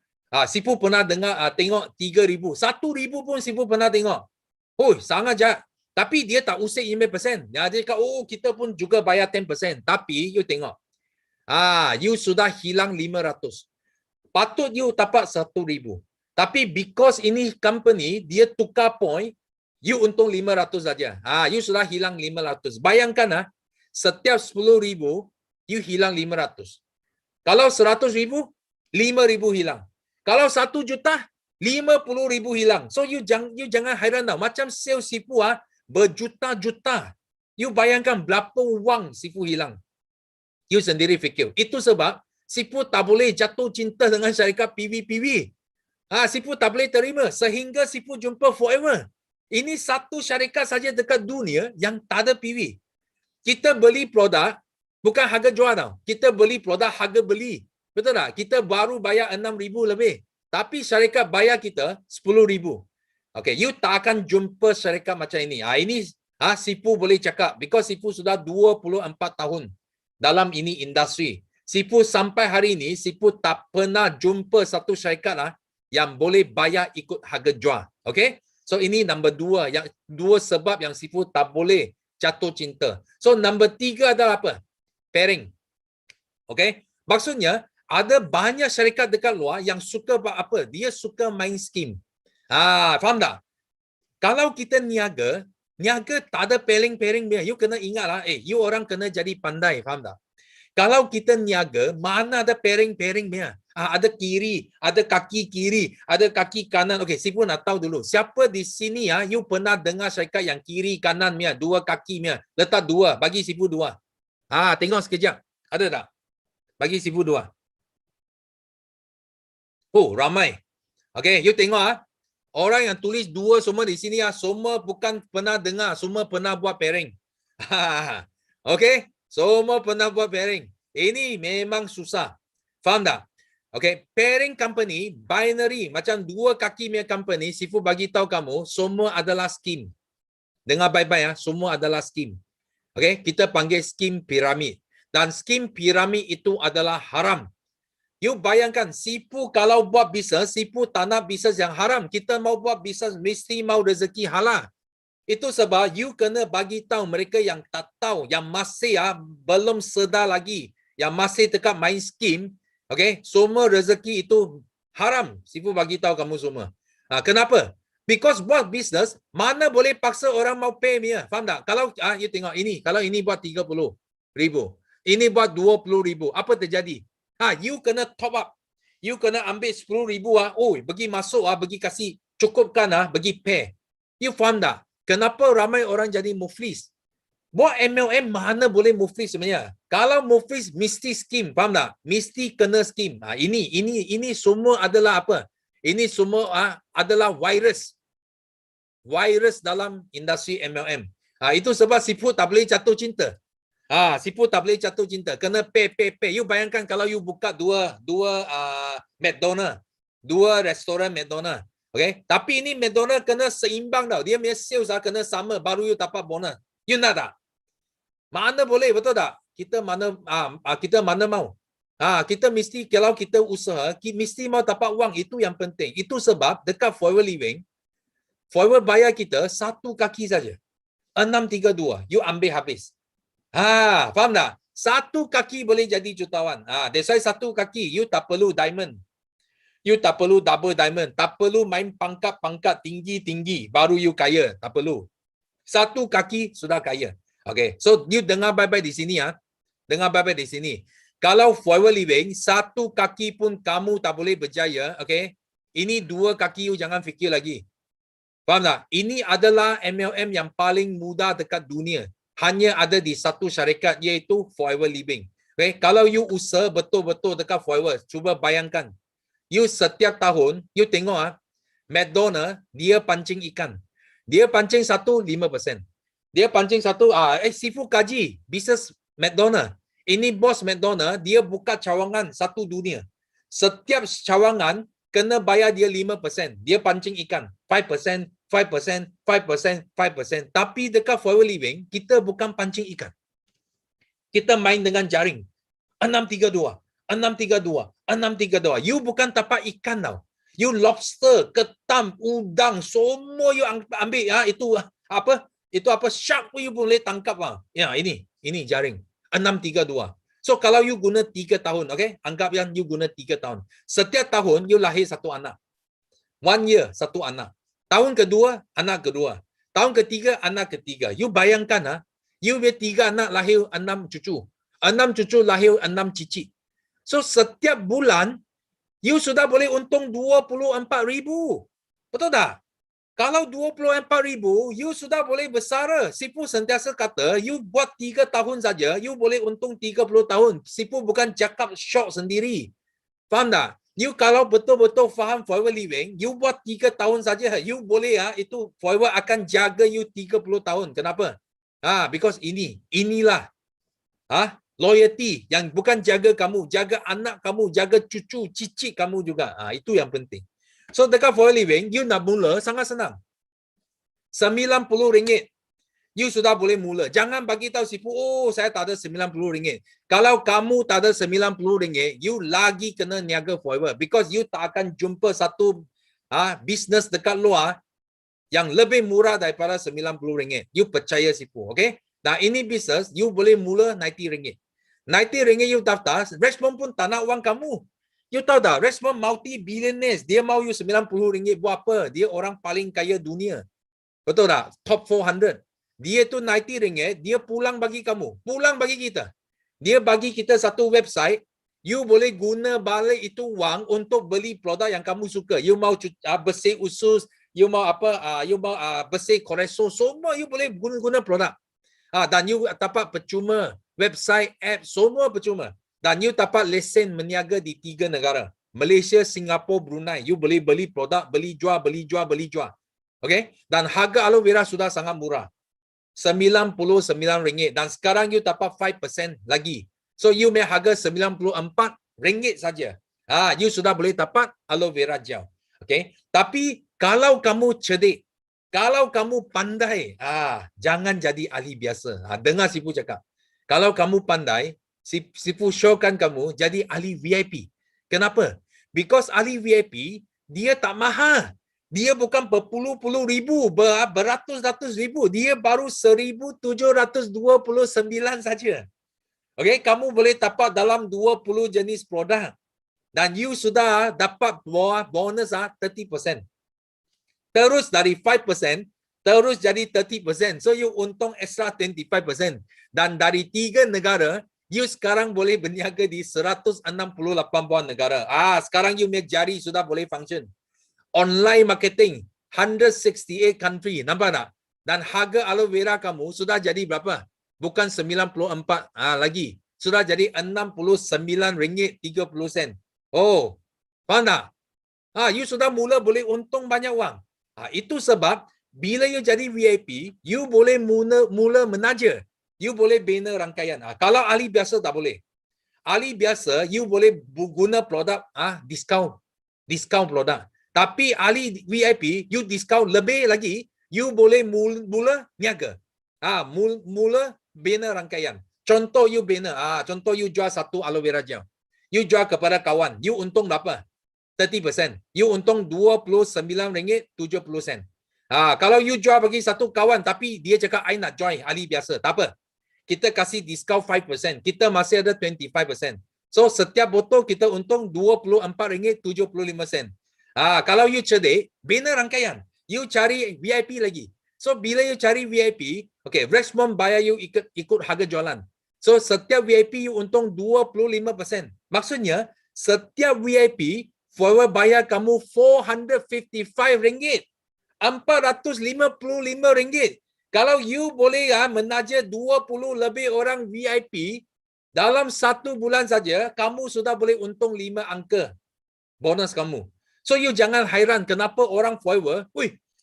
Sifu pernah dengar, tengok 3,000. 1,000 pun Sifu pernah tengok. Sangat jahat. Tapi dia tak usik 5%. Dia cakap, kita pun juga bayar 10%. Tapi, you tengok. You sudah hilang 500. Patut you dapat 1,000. Tapi because ini company, dia tukar point, you untung 500 saja. You sudah hilang 500. Bayangkan, setiap 10,000, you hilang 500. Kalau 100,000, 5,000 hilang. Kalau 1 juta, 50,000 hilang. So, you jangan hairan tau. Macam sales Sifu, berjuta-juta. You bayangkan berapa wang Sifu hilang. You sendiri fikir. Itu sebab Sifu tak boleh jatuh cinta dengan syarikat PV. Sifu tak boleh terima sehingga Sifu jumpa Forever. Ini satu syarikat saja dekat dunia yang tak ada PV. Kita beli produk bukan harga jual tau. Kita beli produk harga beli. Betul tak? Kita baru bayar 6,000 lebih. Tapi syarikat bayar kita 10,000. Okay, you tak akan jumpa syarikat macam ini. Ini Sifu boleh cakap because Sifu sudah 24 tahun dalam ini industri. Sifu sampai hari ini, Sifu tak pernah jumpa satu syarikat yang boleh bayar ikut harga jual. Okay? So, ini number 2. Yang 2 sebab yang Sifu tak boleh jatuh cinta. So, number 3 adalah apa? Pairing. Okay? Maksudnya, ada banyak syarikat dekat luar yang suka buat apa? Dia suka main skim. Faham tak? Kalau kita niaga tak ada pairing dia. You kena ingat lah, you orang kena jadi pandai, faham tak? Kalau kita niaga, mana ada pairing dia? Ada kiri, ada kaki kiri, ada kaki kanan. Okay, Sifu nak tahu dulu. Siapa di sini you pernah dengar syarikat yang kiri kanan punya, 2 kaki punya? Letak 2, bagi Sifu 2. Tengok sekejap. Ada tak? Bagi Sifu 2. Ramai. Okay, you tengok orang yang tulis 2 semua di sini semua bukan pernah dengar, semua pernah buat pairing. Okay, semua pernah buat pairing. Ini memang susah. Faham tak? Okay, pairing company, binary, macam 2 kaki punya company, Sifu bagi tahu kamu, semua adalah skim. Dengar baik-baik semua adalah skim. Okay, kita panggil skim piramid. Dan skim piramid itu adalah haram. You bayangkan, Sifu kalau buat bisnes, Sifu tak nak bisnes yang haram. Kita mau buat bisnes, mesti mau rezeki halal. Itu sebab you kena bagi tahu mereka yang tak tahu, yang masih belum sedar lagi, yang masih dekat main skim, okay, semua rezeki itu haram. Sifu bagi tahu kamu semua. Kenapa? Because buat bisnes, mana boleh paksa orang mau pay dia. Faham tak? Kalau you tengok ini, kalau ini buat 30,000, ini buat 20,000, apa terjadi? You kena top up. You kena ambil 10,000 bagi masuk bagi kasih cukupkan bagi pay. You faham tak? Kenapa ramai orang jadi muflis? Buat MLM mana boleh muflis sebenarnya? Kalau muflis mesti skim, faham tak? Mesti kena skim. Ini semua adalah apa? Ini semua adalah virus. Virus dalam industri MLM. Itu sebab Sifu tak boleh jatuh cinta. Sifu tak boleh jatuh cinta. Kena pay. You bayangkan kalau you buka dua McDonald, 2 restoran McDonald. Okay? Tapi ini McDonald kena seimbang tau. Dia punya sales kena sama baru you dapat bonus. You nak tak? Mana boleh, betul tak? Kita mana mau? Kita mesti, kalau kita usaha, mesti mau dapat wang. Itu yang penting. Itu sebab dekat Forever Living, Forever bayar kita 1 kaki saja. 632. You ambil habis. Faham tak? 1 kaki boleh jadi jutawan. That's why 1 kaki, you tak perlu diamond. You tak perlu double diamond. Tak perlu main pangkat tinggi-tinggi. Baru you kaya. Tak perlu. 1 kaki sudah kaya. Okay. So, you dengar baik-baik di sini. Dengar baik-baik di sini. Kalau Forever Living, 1 kaki pun kamu tak boleh berjaya. Okay. Ini 2 kaki you jangan fikir lagi. Faham tak? Ini adalah MLM yang paling mudah dekat dunia. Hanya ada di satu syarikat, iaitu Forever Living. Okay, kalau you usaha betul-betul dekat forever, cuba bayangkan. You setiap tahun, you tengok McDonald, dia pancing ikan. Dia pancing 5%. Dia pancing Sifu kaji, bisnes McDonald. Ini bos McDonald, dia buka cawangan satu dunia. Setiap cawangan kena bayar dia 5%. Dia pancing ikan. 5%, 5%, 5%, 5%. Tapi dekat Forever Living, kita bukan pancing ikan. Kita main dengan jaring. 632, 632, 632. You bukan tapak ikan tau. You lobster, ketam, udang, semua you ambil. Itu apa? Itu apa? Shark pun you boleh tangkap. Ya, ini jaring. 632. So kalau you guna 3 tahun, okay? Anggap yang you guna 3 tahun. Setiap tahun you lahir satu anak. 1 year, satu anak. Tahun kedua, anak kedua. Tahun ketiga, anak ketiga. You bayangkan, you punya 3 anak lahir 6 cucu. 6 cucu lahir 6 cicit. So setiap bulan, you sudah boleh untung 24,000. Betul tak? Kalau 24,000, you sudah boleh bersara. Sifu sentiasa kata, you buat 3 tahun saja, you boleh untung 30 tahun. Sifu bukan cakap short sendiri. Faham tak? You kalau betul-betul faham Forever Living, you buat 3 tahun saja, you boleh itu Forever akan jaga you 30 tahun. Kenapa? Because inilah loyalty yang bukan jaga kamu, jaga anak kamu, jaga cucu, cicit kamu juga. Itu yang penting. So dekat Forever Living, you nak mula sangat senang. RM90. You sudah boleh mula. Jangan bagi tahu Sifu, saya tak ada RM90. Kalau kamu tak ada RM90, you lagi kena niaga Forever. Because you tak akan jumpa satu bisnes dekat luar yang lebih murah daripada RM90. You percaya Sifu, okay? Nah ini bisnes, you boleh mula RM90. RM90 you daftar, Richmond pun tak nak wang kamu. You tahu tak, Richmond multi-billionaires, dia mau you RM90 buat apa? Dia orang paling kaya dunia. Betul tak? Top 400. Dia tu RM90, dia pulang bagi kamu. Pulang bagi kita. Dia bagi kita satu website, you boleh guna balik itu wang untuk beli produk yang kamu suka. You mau bersih usus, you mau bersih kolesterol, semua you boleh guna produk. Dan you dapat percuma, website, app, semua percuma. Dan you dapat lesen meniaga di 3 negara. Malaysia, Singapura, Brunei. You boleh beli produk, beli jual. Okay? Dan harga aloe vera sudah sangat murah. RM99. Dan sekarang you dapat 5% lagi. So you punya harga RM94 saja. You sudah boleh dapat aloe vera gel. Okay? Tapi kalau kamu cerdik, kalau kamu pandai, jangan jadi ahli biasa. Dengar Sifu cakap. Kalau kamu pandai, Sifu showkan kamu jadi ahli VIP. Kenapa? Because ahli VIP, dia tak mahal. Dia bukan berpuluh-puluh ribu, beratus-ratus ribu. Dia baru 1,729 saja. Okay, kamu boleh dapat dalam 20 jenis produk. Dan you sudah dapat bonus 30%. Terus dari 5%, terus jadi 30%. So you untung extra 25%. Dan dari 3 negara, you sekarang boleh berniaga di 168 buah negara. Sekarang you punya jari sudah boleh function. Online marketing, 168 country. Nampak tak? Dan harga aloe vera kamu sudah jadi berapa? Bukan 94 lagi. Sudah jadi RM69.30. Oh, faham tak? You sudah mula boleh untung banyak wang. Itu sebab bila you jadi VIP, you boleh mula menaja. You boleh bina rangkaian. Kalau ahli biasa tak boleh. Ahli biasa, you boleh guna produk diskaun produk. Tapi ahli VIP, you diskaun lebih lagi, you boleh mula niaga. Mula bina rangkaian. Contoh you bina, contoh you jual satu aloe vera gel. You jual kepada kawan, you untung berapa? 30%. You untung RM29.70. Kalau you jual bagi satu kawan tapi dia cakap I nak join ahli biasa, tak apa. Kita kasih diskaun 5%. Kita masih ada 25%. So setiap botol kita untung RM24.75. Kalau you cerdik, bina rangkaian. You cari VIP lagi. So bila you cari VIP, okay, Richmond bayar you ikut harga jualan. So setiap VIP you untung 25%. Maksudnya setiap VIP Forever bayar kamu RM455. RM455. Kalau you boleh menaja 20 lebih orang VIP, Dalam 1 bulan saja, kamu sudah boleh untung 5 angka bonus kamu. So you jangan hairan kenapa orang forever,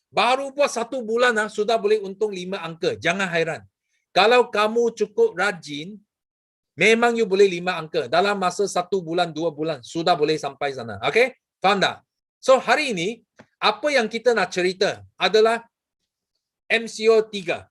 baru buat 1 bulan sudah boleh untung 5 angka. Jangan hairan. Kalau kamu cukup rajin, memang you boleh 5 angka. Dalam masa 1 bulan, 2 bulan, sudah boleh sampai sana. Okay? Faham tak? So hari ini, apa yang kita nak cerita adalah MCO 3.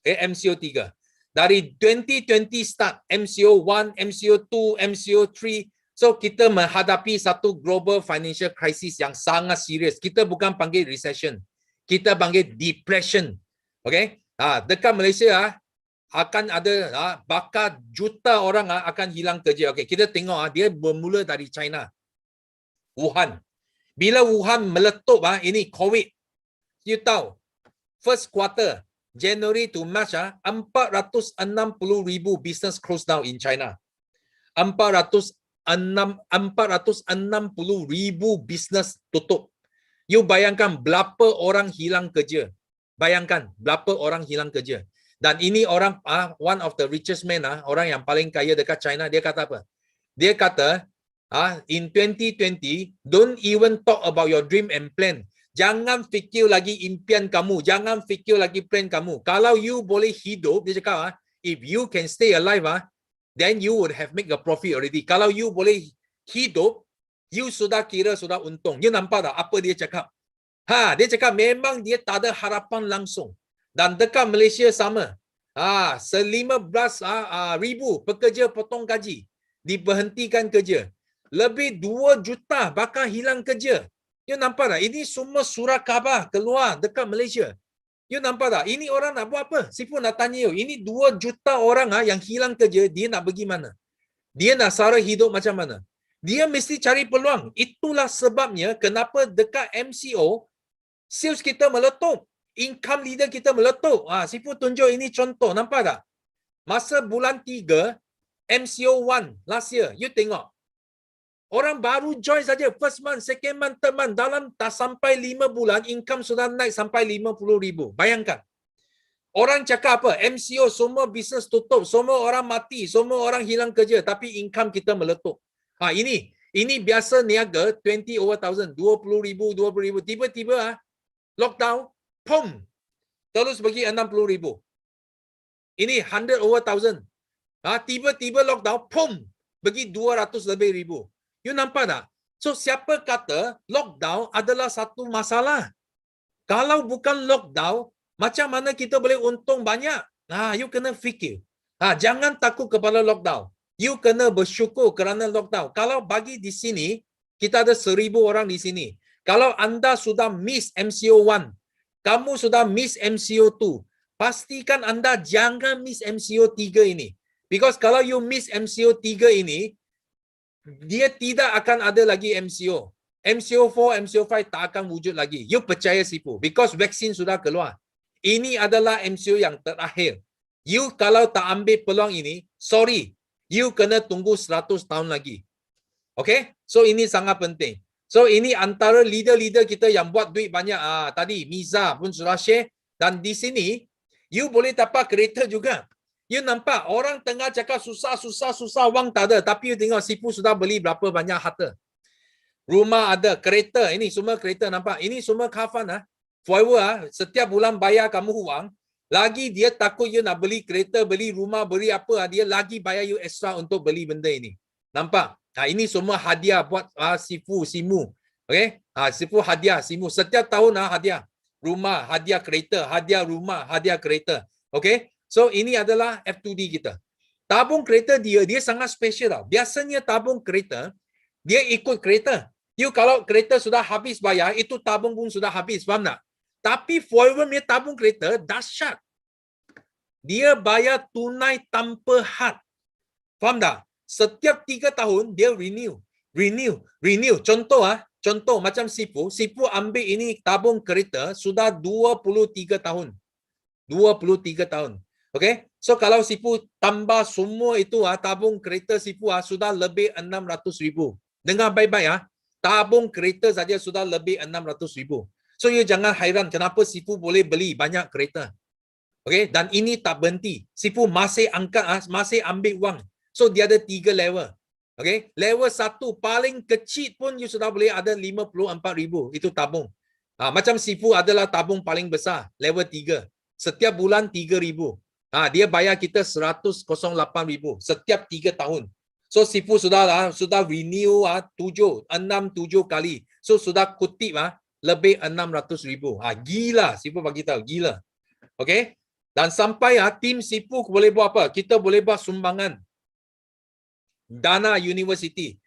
Okay, MCO 3. Dari 2020 start, MCO 1, MCO 2, MCO 3. So kita menghadapi satu global financial crisis yang sangat serius. Kita bukan panggil recession. Kita panggil depression. Okay? Dekat Malaysia akan ada bakal juta orang akan hilang kerja. Okay, kita tengok dia bermula dari China. Wuhan. Bila Wuhan meletup ini COVID. You tahu, first quarter January to March 460,000 business close down in China. 460,000 business tutup. You bayangkan berapa orang hilang kerja. Bayangkan berapa orang hilang kerja. Dan ini orang one of the richest man orang yang paling kaya dekat China, dia kata apa? Dia kata in 2020 don't even talk about your dream and plan. Jangan fikir lagi impian kamu, jangan fikir lagi plan kamu. Kalau you boleh hidup, dia cakap if you can stay alive then you would have make a profit already. Kalau you boleh hidup, you sudah kira sudah untung. You nampak tak apa dia cakap? Dia cakap memang dia tak ada harapan langsung. Dan dekat Malaysia sama. 15,000 pekerja potong gaji diberhentikan kerja. Lebih 2 juta bakal hilang kerja. You nampak tak? Ini semua surat khabar keluar dekat Malaysia. You nampak tak? Ini orang nak buat apa? Siapa nak tanya you. Ini 2 juta orang yang hilang kerja, dia nak pergi mana? Dia nak sara hidup macam mana? Dia mesti cari peluang. Itulah sebabnya kenapa dekat MCO, sales kita meletup. Income leader kita meletup. Siapa tunjuk ini contoh. Nampak tak? Masa bulan 3, MCO 1 last year. You tengok. Orang baru join saja, first month, second month, third month, dalam tak sampai 5 bulan, income sudah naik sampai 50,000. Bayangkan. Orang cakap apa? MCO, semua bisnes tutup, semua orang mati, semua orang hilang kerja, tapi income kita meletup. Ini biasa niaga 20 over 1,000, 20,000. Tiba-tiba lockdown, pum, terus bagi 60,000. Ini 100 over 1,000. Tiba-tiba lockdown, pum, bagi 200 lebih ribu. You nampak tak? So siapa kata lockdown adalah satu masalah? Kalau bukan lockdown, macam mana kita boleh untung banyak? You kena fikir. Jangan takut kepada lockdown. You kena bersyukur kerana lockdown. Kalau bagi di sini, kita ada 1,000 orang di sini. Kalau anda sudah miss MCO 1, kamu sudah miss MCO 2, pastikan anda jangan miss MCO 3 ini. Because kalau you miss MCO 3 ini, dia tidak akan ada lagi MCO. MCO 4, MCO 5 tak akan wujud lagi. You percaya sipu. Because vaksin sudah keluar. Ini adalah MCO yang terakhir. You kalau tak ambil peluang ini, sorry. You kena tunggu 100 tahun lagi. Okay? So ini sangat penting. So ini antara leader-leader kita yang buat duit banyak. Tadi Miza pun sudah share. Dan di sini, you boleh dapat kereta juga. You nampak orang tengah cakap susah, wang tak ada. Tapi you tengok sipu sudah beli berapa banyak harta. Rumah ada, kereta. Ini semua kereta nampak. Ini semua kafan. Forever, setiap bulan bayar kamu wang. Lagi dia takut you nak beli kereta, beli rumah, beli apa. Dia lagi bayar you extra untuk beli benda ini. Nampak? Ini semua hadiah buat simu. Okay? Sipu hadiah, simu. Setiap tahun hadiah. Rumah, hadiah kereta, hadiah rumah, hadiah kereta. Okay? So ini adalah F2D kita. Tabung kereta dia sangat special tau. Biasanya tabung kereta, dia ikut kereta. You kalau kereta sudah habis bayar, itu tabung pun sudah habis. Faham tak? Tapi Forever punya tabung kereta dahsyat. Dia bayar tunai tanpa had. Faham tak? Setiap 3 tahun dia renew. Contoh macam Sipu ambil ini tabung kereta sudah 23 tahun. 23 tahun. Okay? So kalau Sipu tambah semua itu tabung kereta Sipu sudah lebih 600,000. Dengar baik-baik tabung kereta saja sudah lebih 600,000. So you jangan hairan kenapa Sipu boleh beli banyak kereta. Okay? Dan ini tak berhenti. Sipu masih angkat, masih ambil wang. So dia ada 3 level. Okay, level 1 paling kecil pun you sudah boleh ada 54,000 itu tabung. Macam Sifu adalah tabung paling besar, level 3. Setiap bulan 3,000. Dia bayar kita 108,000 setiap 3 tahun. So Sifu sudah renew 7 kali. So sudah kutip lebih 600,000. Gila, Sifu bagi tahu, gila. Okay? Dan sampai tim Sifu boleh buat apa? Kita boleh buat sumbangan dana universiti.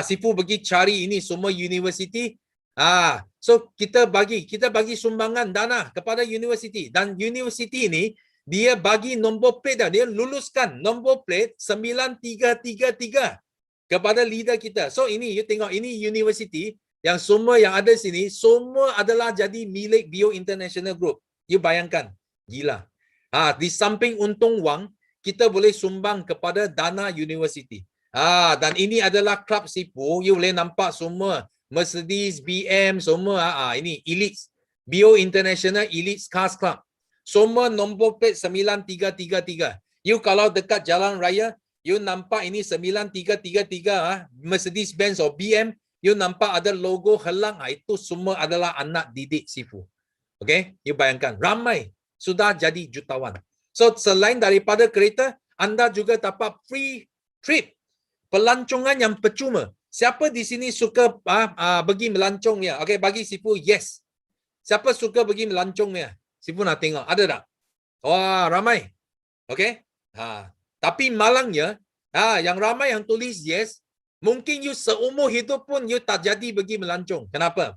Sifu pergi cari ini semua universiti. So kita bagi sumbangan dana kepada universiti, dan universiti ini dia bagi nombor plate dia luluskan nombor plate 9333 kepada leader kita. So ini you tengok, ini universiti yang semua yang ada sini semua adalah jadi milik Bio International Group. You bayangkan, gila. Di samping untung wang, kita boleh sumbang kepada dana universiti. Dan ini adalah klub Sifu. You boleh nampak semua Mercedes, BM, semua. Ini Elite, Bio International Elite Cars Club. Semua nombor plate 9333. You kalau dekat jalan raya, you nampak ini 9333 Mercedes Benz atau BM, you nampak ada logo helang. Itu semua adalah anak didik Sifu. Okay? You bayangkan, ramai sudah jadi jutawan. So selain daripada kereta, anda juga dapat free trip, pelancongan yang percuma. Siapa di sini suka pergi melancong ya? Okay, bagi Sifu yes. Siapa suka pergi melancong ya? Sifu nak tengok, ada tak? Wah, ramai. Okay? Tapi malangnya, yang ramai yang tulis yes, mungkin you seumur hidup pun you tak jadi pergi melancong. Kenapa?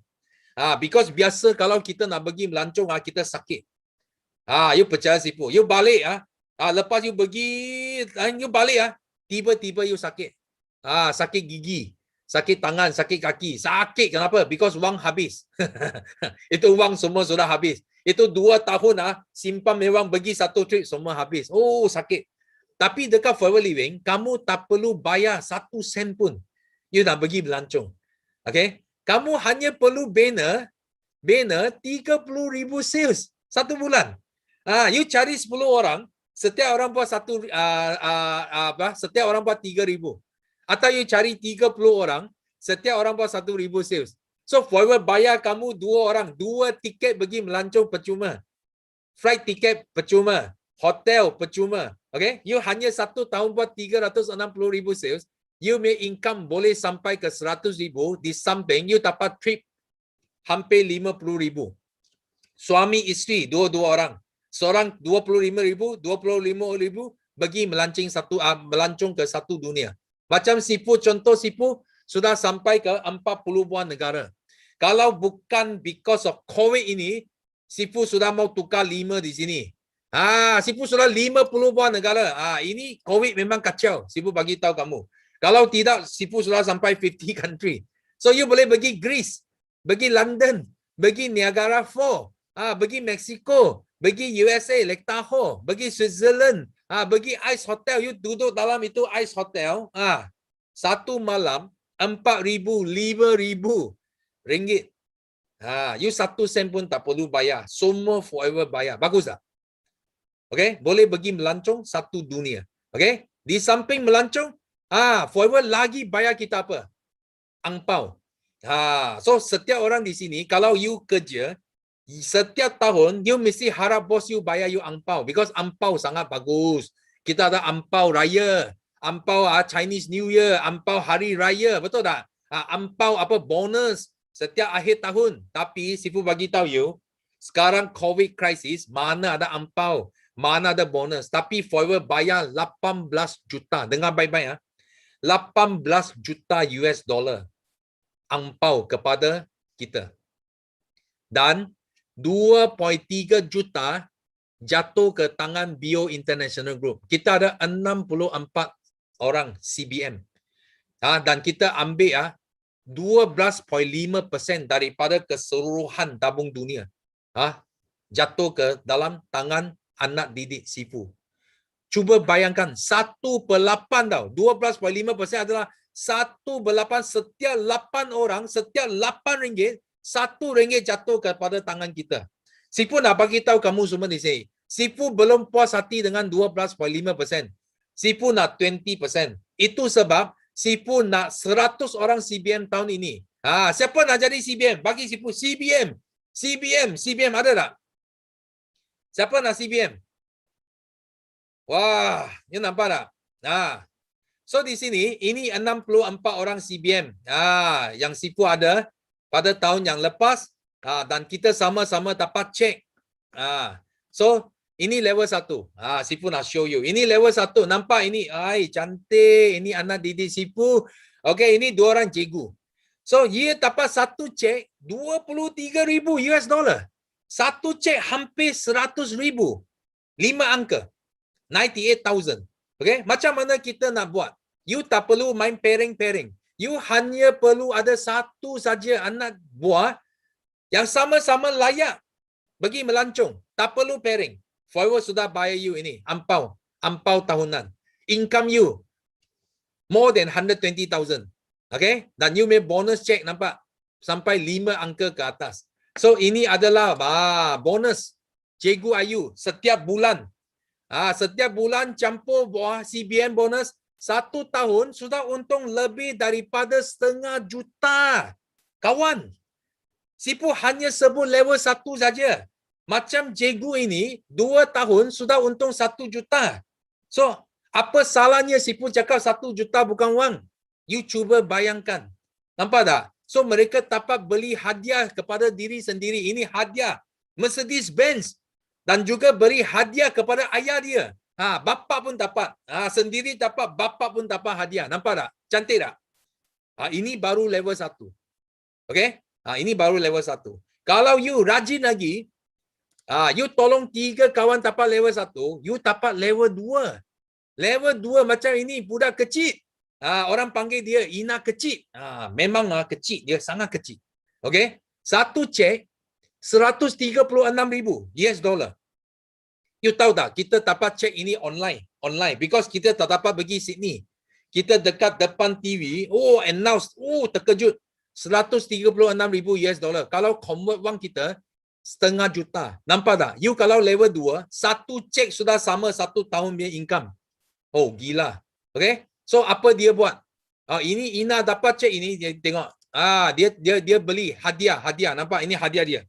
Because biasa kalau kita nak pergi melancong, kita sakit. You percaya Sifu, you balik lepas you pergi, you balik tiba-tiba you sakit. Sakit gigi, sakit tangan, sakit kaki. Sakit kenapa? Because wang habis. Itu wang semua sudah habis. Itu 2 tahun simpan memang pergi satu trip semua habis. Oh, sakit. Tapi dekat Forever Living, kamu tak perlu bayar 1 sen pun. You nak pergi melancong. Okay? Kamu hanya perlu banner 30,000 sales 1 bulan. You cari 10 orang, setiap orang buat setiap orang buat 3,000. Atau you cari 30 orang, setiap orang buat 1,000 sales. So Forever bayar kamu 2 orang, 2 tiket pergi melancong percuma. Flight tiket percuma, hotel percuma. Okay? You hanya 1 tahun buat 360,000 sales, you may income boleh sampai ke 100,000, di samping you dapat trip hampir 50,000. Suami isteri 2 orang. Seorang 25,000, 25,000 pergi melancong ke satu dunia. Macam Sifu, contoh Sifu sudah sampai ke 40 buah negara. Kalau bukan because of COVID ini, Sifu sudah mau tukar 5 di sini. Sifu sudah 50 buah negara. Ini COVID memang kacau. Sifu bagi tahu kamu. Kalau tidak, Sifu sudah sampai 50 country. So you boleh pergi Greece, pergi London, pergi Niagara Falls, pergi Mexico, pergi USA, Lake Tahoe, pergi Switzerland, pergi Ice Hotel. You duduk dalam itu Ice Hotel, 1 malam 4,000, 5,000 ringgit. You 1 sen pun tak perlu bayar. Semua Forever bayar. Bagus tak? Okay? Boleh pergi melancong satu dunia. Okay? Di samping melancong, Forever lagi bayar kita apa? Angpau. So setiap orang di sini, kalau you kerja, setiap tahun, you mesti harap bos you bayar you angpau. Because angpau sangat bagus. Kita ada angpau raya, angpau Chinese New Year, angpau hari raya. Betul tak? Angpau bonus setiap akhir tahun. Tapi Sifu bagi tahu you, sekarang COVID crisis, mana ada angpau, mana ada bonus. Tapi Forever bayar 18 juta. Dengar baik-baik 18 juta US dollar angpau kepada kita. Dan 2.3 juta jatuh ke tangan Bio International Group. Kita ada 64 orang CBM. Dan kita ambil 12.5% daripada keseluruhan tabung dunia. Jatuh ke dalam tangan anak didik Sifu. Cuba bayangkan 1/8 tau. 12.5% adalah 1/8, setiap 8 orang, setiap 8 ringgit, 1 ringgit jatuh kepada tangan kita. Sifu nak bagi tahu kamu semua di sini. Sifu belum puas hati dengan 12.5%. Sifu nak 20%. Itu sebab Sifu nak 100 orang CBM tahun ini. Siapa nak jadi CBM? Bagi Sifu CBM. CBM ada tak? Siapa nak CBM? Wah, you nampak tak? So di sini ini 64 orang CBM yang Sifu ada pada tahun yang lepas dan kita sama-sama dapat cek. So ini level 1. Sifu nak show you. Ini level 1. Nampak ini? Cantik. Ini anak didik Sifu. Okay, ini 2 orang cikgu. So, dia dapat satu cek $23,000. Satu cek hampir 100,000. 5 angka. 98,000. Okay, macam mana kita nak buat? You tak perlu main pairing-pairing. You hanya perlu ada satu saja anak buah yang sama-sama layak bagi melancong. Tak perlu pairing. Forward sudah bayar you ini. Ampau tahunan. Income you more than 120,000. Okay? Dan you may bonus check nampak? Sampai 5 angka ke atas. So ini adalah bonus Cikgu Ayu setiap bulan. Setiap bulan campur buah CBM bonus. 1 tahun sudah untung lebih daripada $500,000. Kawan, Sifu hanya sebut level 1 saja. Macam cikgu ini 2 tahun sudah untung 1 juta. So, apa salahnya Sifu cakap 1 juta bukan wang? You cuba bayangkan. Nampak tak? So, mereka dapat beli hadiah kepada diri sendiri. Ini hadiah. Mercedes Benz. Dan juga beri hadiah kepada ayah dia. Bapa pun dapat. Sendiri dapat, bapa pun dapat hadiah. Nampak tak? Cantik tak? Ini baru level 1. Okay? Ini baru level 1. Kalau you rajin lagi, you tolong 3 kawan dapat level 1, you dapat level 2. Level 2 macam ini, budak kecil. Orang panggil dia Ina kecil. Memang kecil, dia sangat kecil. Okay? Satu cek $136,000. You tahu tak, kita dapat cek ini online. Because kita tak dapat pergi Sydney. Kita dekat depan TV, announce, terkejut. $136,000. Kalau convert wang kita, $500,000. Nampak tak? You kalau level 2, satu cek sudah sama 1 tahun punya income. Gila. Okay? So, apa dia buat? Ini Ina dapat cek ini, dia tengok. Dia beli hadiah. Nampak? Ini hadiah dia.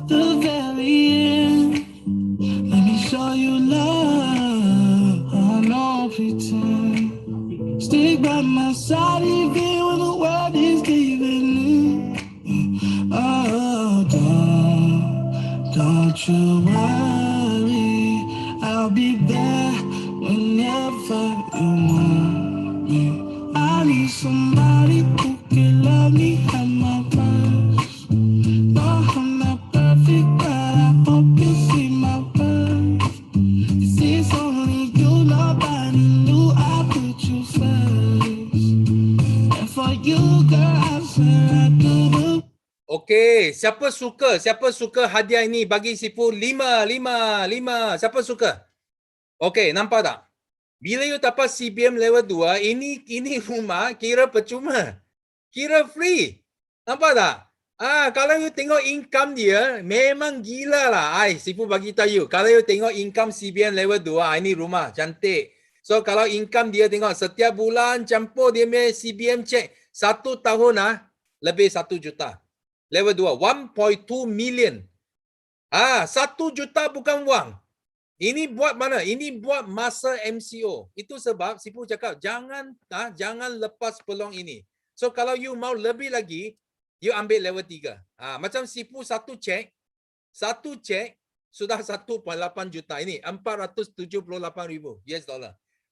The very end. Let me show you love. I don't pretend. Stick by my side even when the world is giving in. Don't you worry. I'll be there whenever you want me. I need somebody who can love me at my worst. I'm not perfect, but I hope you see my worth. This is only you, nobody knew I put you first. And for you, girl, I swear I do the. Okey, siapa suka hadiah ini? Bagi Sifu 5. Siapa suka? Okey, nampak tak? Bila you dapat CBM level 2, ini rumah kira percuma. Kira free. Nampak tak? Kalau you tengok income dia, memang gila lah. Sifu bagi tahu you. Kalau you tengok income CBM level 2, ini rumah cantik. So, kalau income dia tengok setiap bulan campur dia punya CBM check. 1 tahun lebih 1 juta. Level 2, 1.2 million. 1 juta bukan wang. Ini buat mana? Ini buat masa MCO. Itu sebab Sifu cakap, jangan lepas peluang ini. So, kalau you mau lebih lagi, you ambil level 3. Macam Sifu satu cek sudah 1.8 juta. Ini $478,000.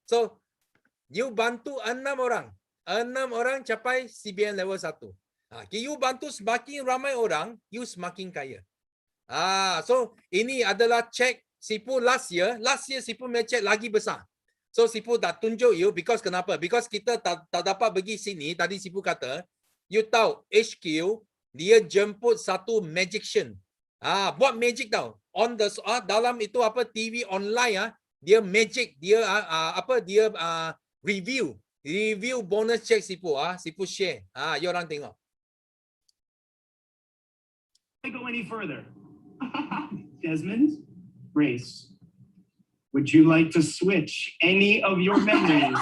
So, you bantu 6 orang. 6 orang capai CBM level 1. You bantu semakin ramai orang, you semakin kaya. So, ini adalah cek Sifu last year Sifu punya cek lagi besar. So, Sifu dah tunjuk you because kenapa? Because kita tak dapat pergi sini. Tadi Sifu kata, you tahu HQ dia jemput satu magician. Buat magic tau. On the dalam itu apa TV online dia magic, dia review bonus check Sifu Sifu share. You orang tengok. Go any further. Desmond, Grace, would you like to switch any of your memories?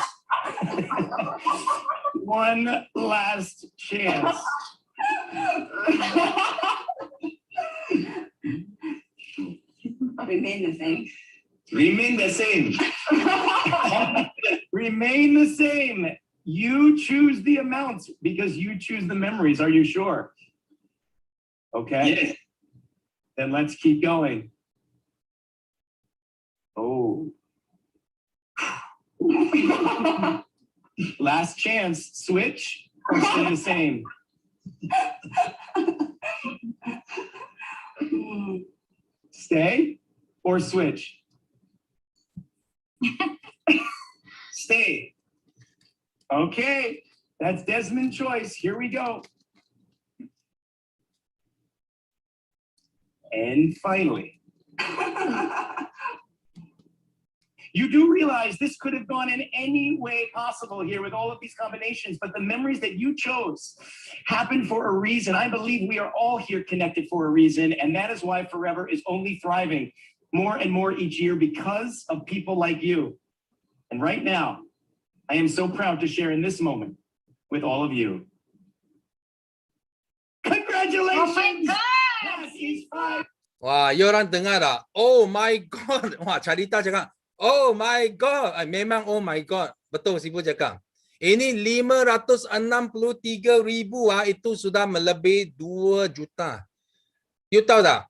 One last chance. Remain the same. Remain the same. Remain the same. You choose the amounts because you choose the memories. Are you sure? Okay. Yes. Then let's keep going. Oh. Last chance. Switch or stay the same. Stay or switch? Stay. Okay, that's Desmond's choice. Here we go. And finally, you do realize this could have gone in any way possible here with all of these combinations, but the memories that you chose happened for a reason. I believe we are all here connected for a reason, and that is why Forever is only thriving more and more each year because of people like you. And right now, I am so proud to share in this moment with all of you. Congratulations! Oh my God! That is five. Wah, you orang dengar tak? Oh my God. Wah, Charita cakap, oh my God. Memang oh my God. Betul Sifu cakap. Ini 563,000 itu sudah melebihi 2 juta. You tahu tak?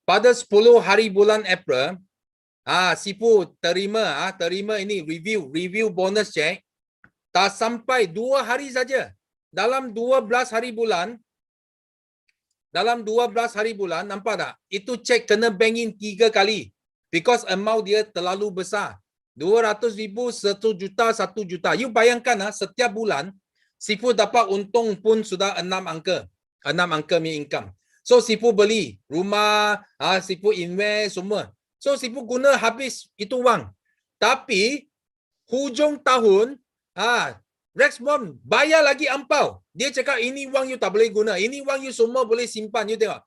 Pada 10 hari bulan April, Sifu terima ini review bonus check. Tak sampai 2 hari saja. Dalam 12 hari bulan, nampak tak? Itu cek kena bank in 3 kali. Because amount dia terlalu besar. 200,000, 1 juta, 1 juta. You bayangkan setiap bulan, Sifu dapat untung pun sudah 6 angka. 6 angka punya income. So Sifu beli rumah, Sifu invest semua. So Sifu guna habis itu wang. Tapi hujung tahun, Rexmond bayar lagi ampau. Dia cakap ini wang you tak boleh guna. Ini wang you semua boleh simpan. You tengok.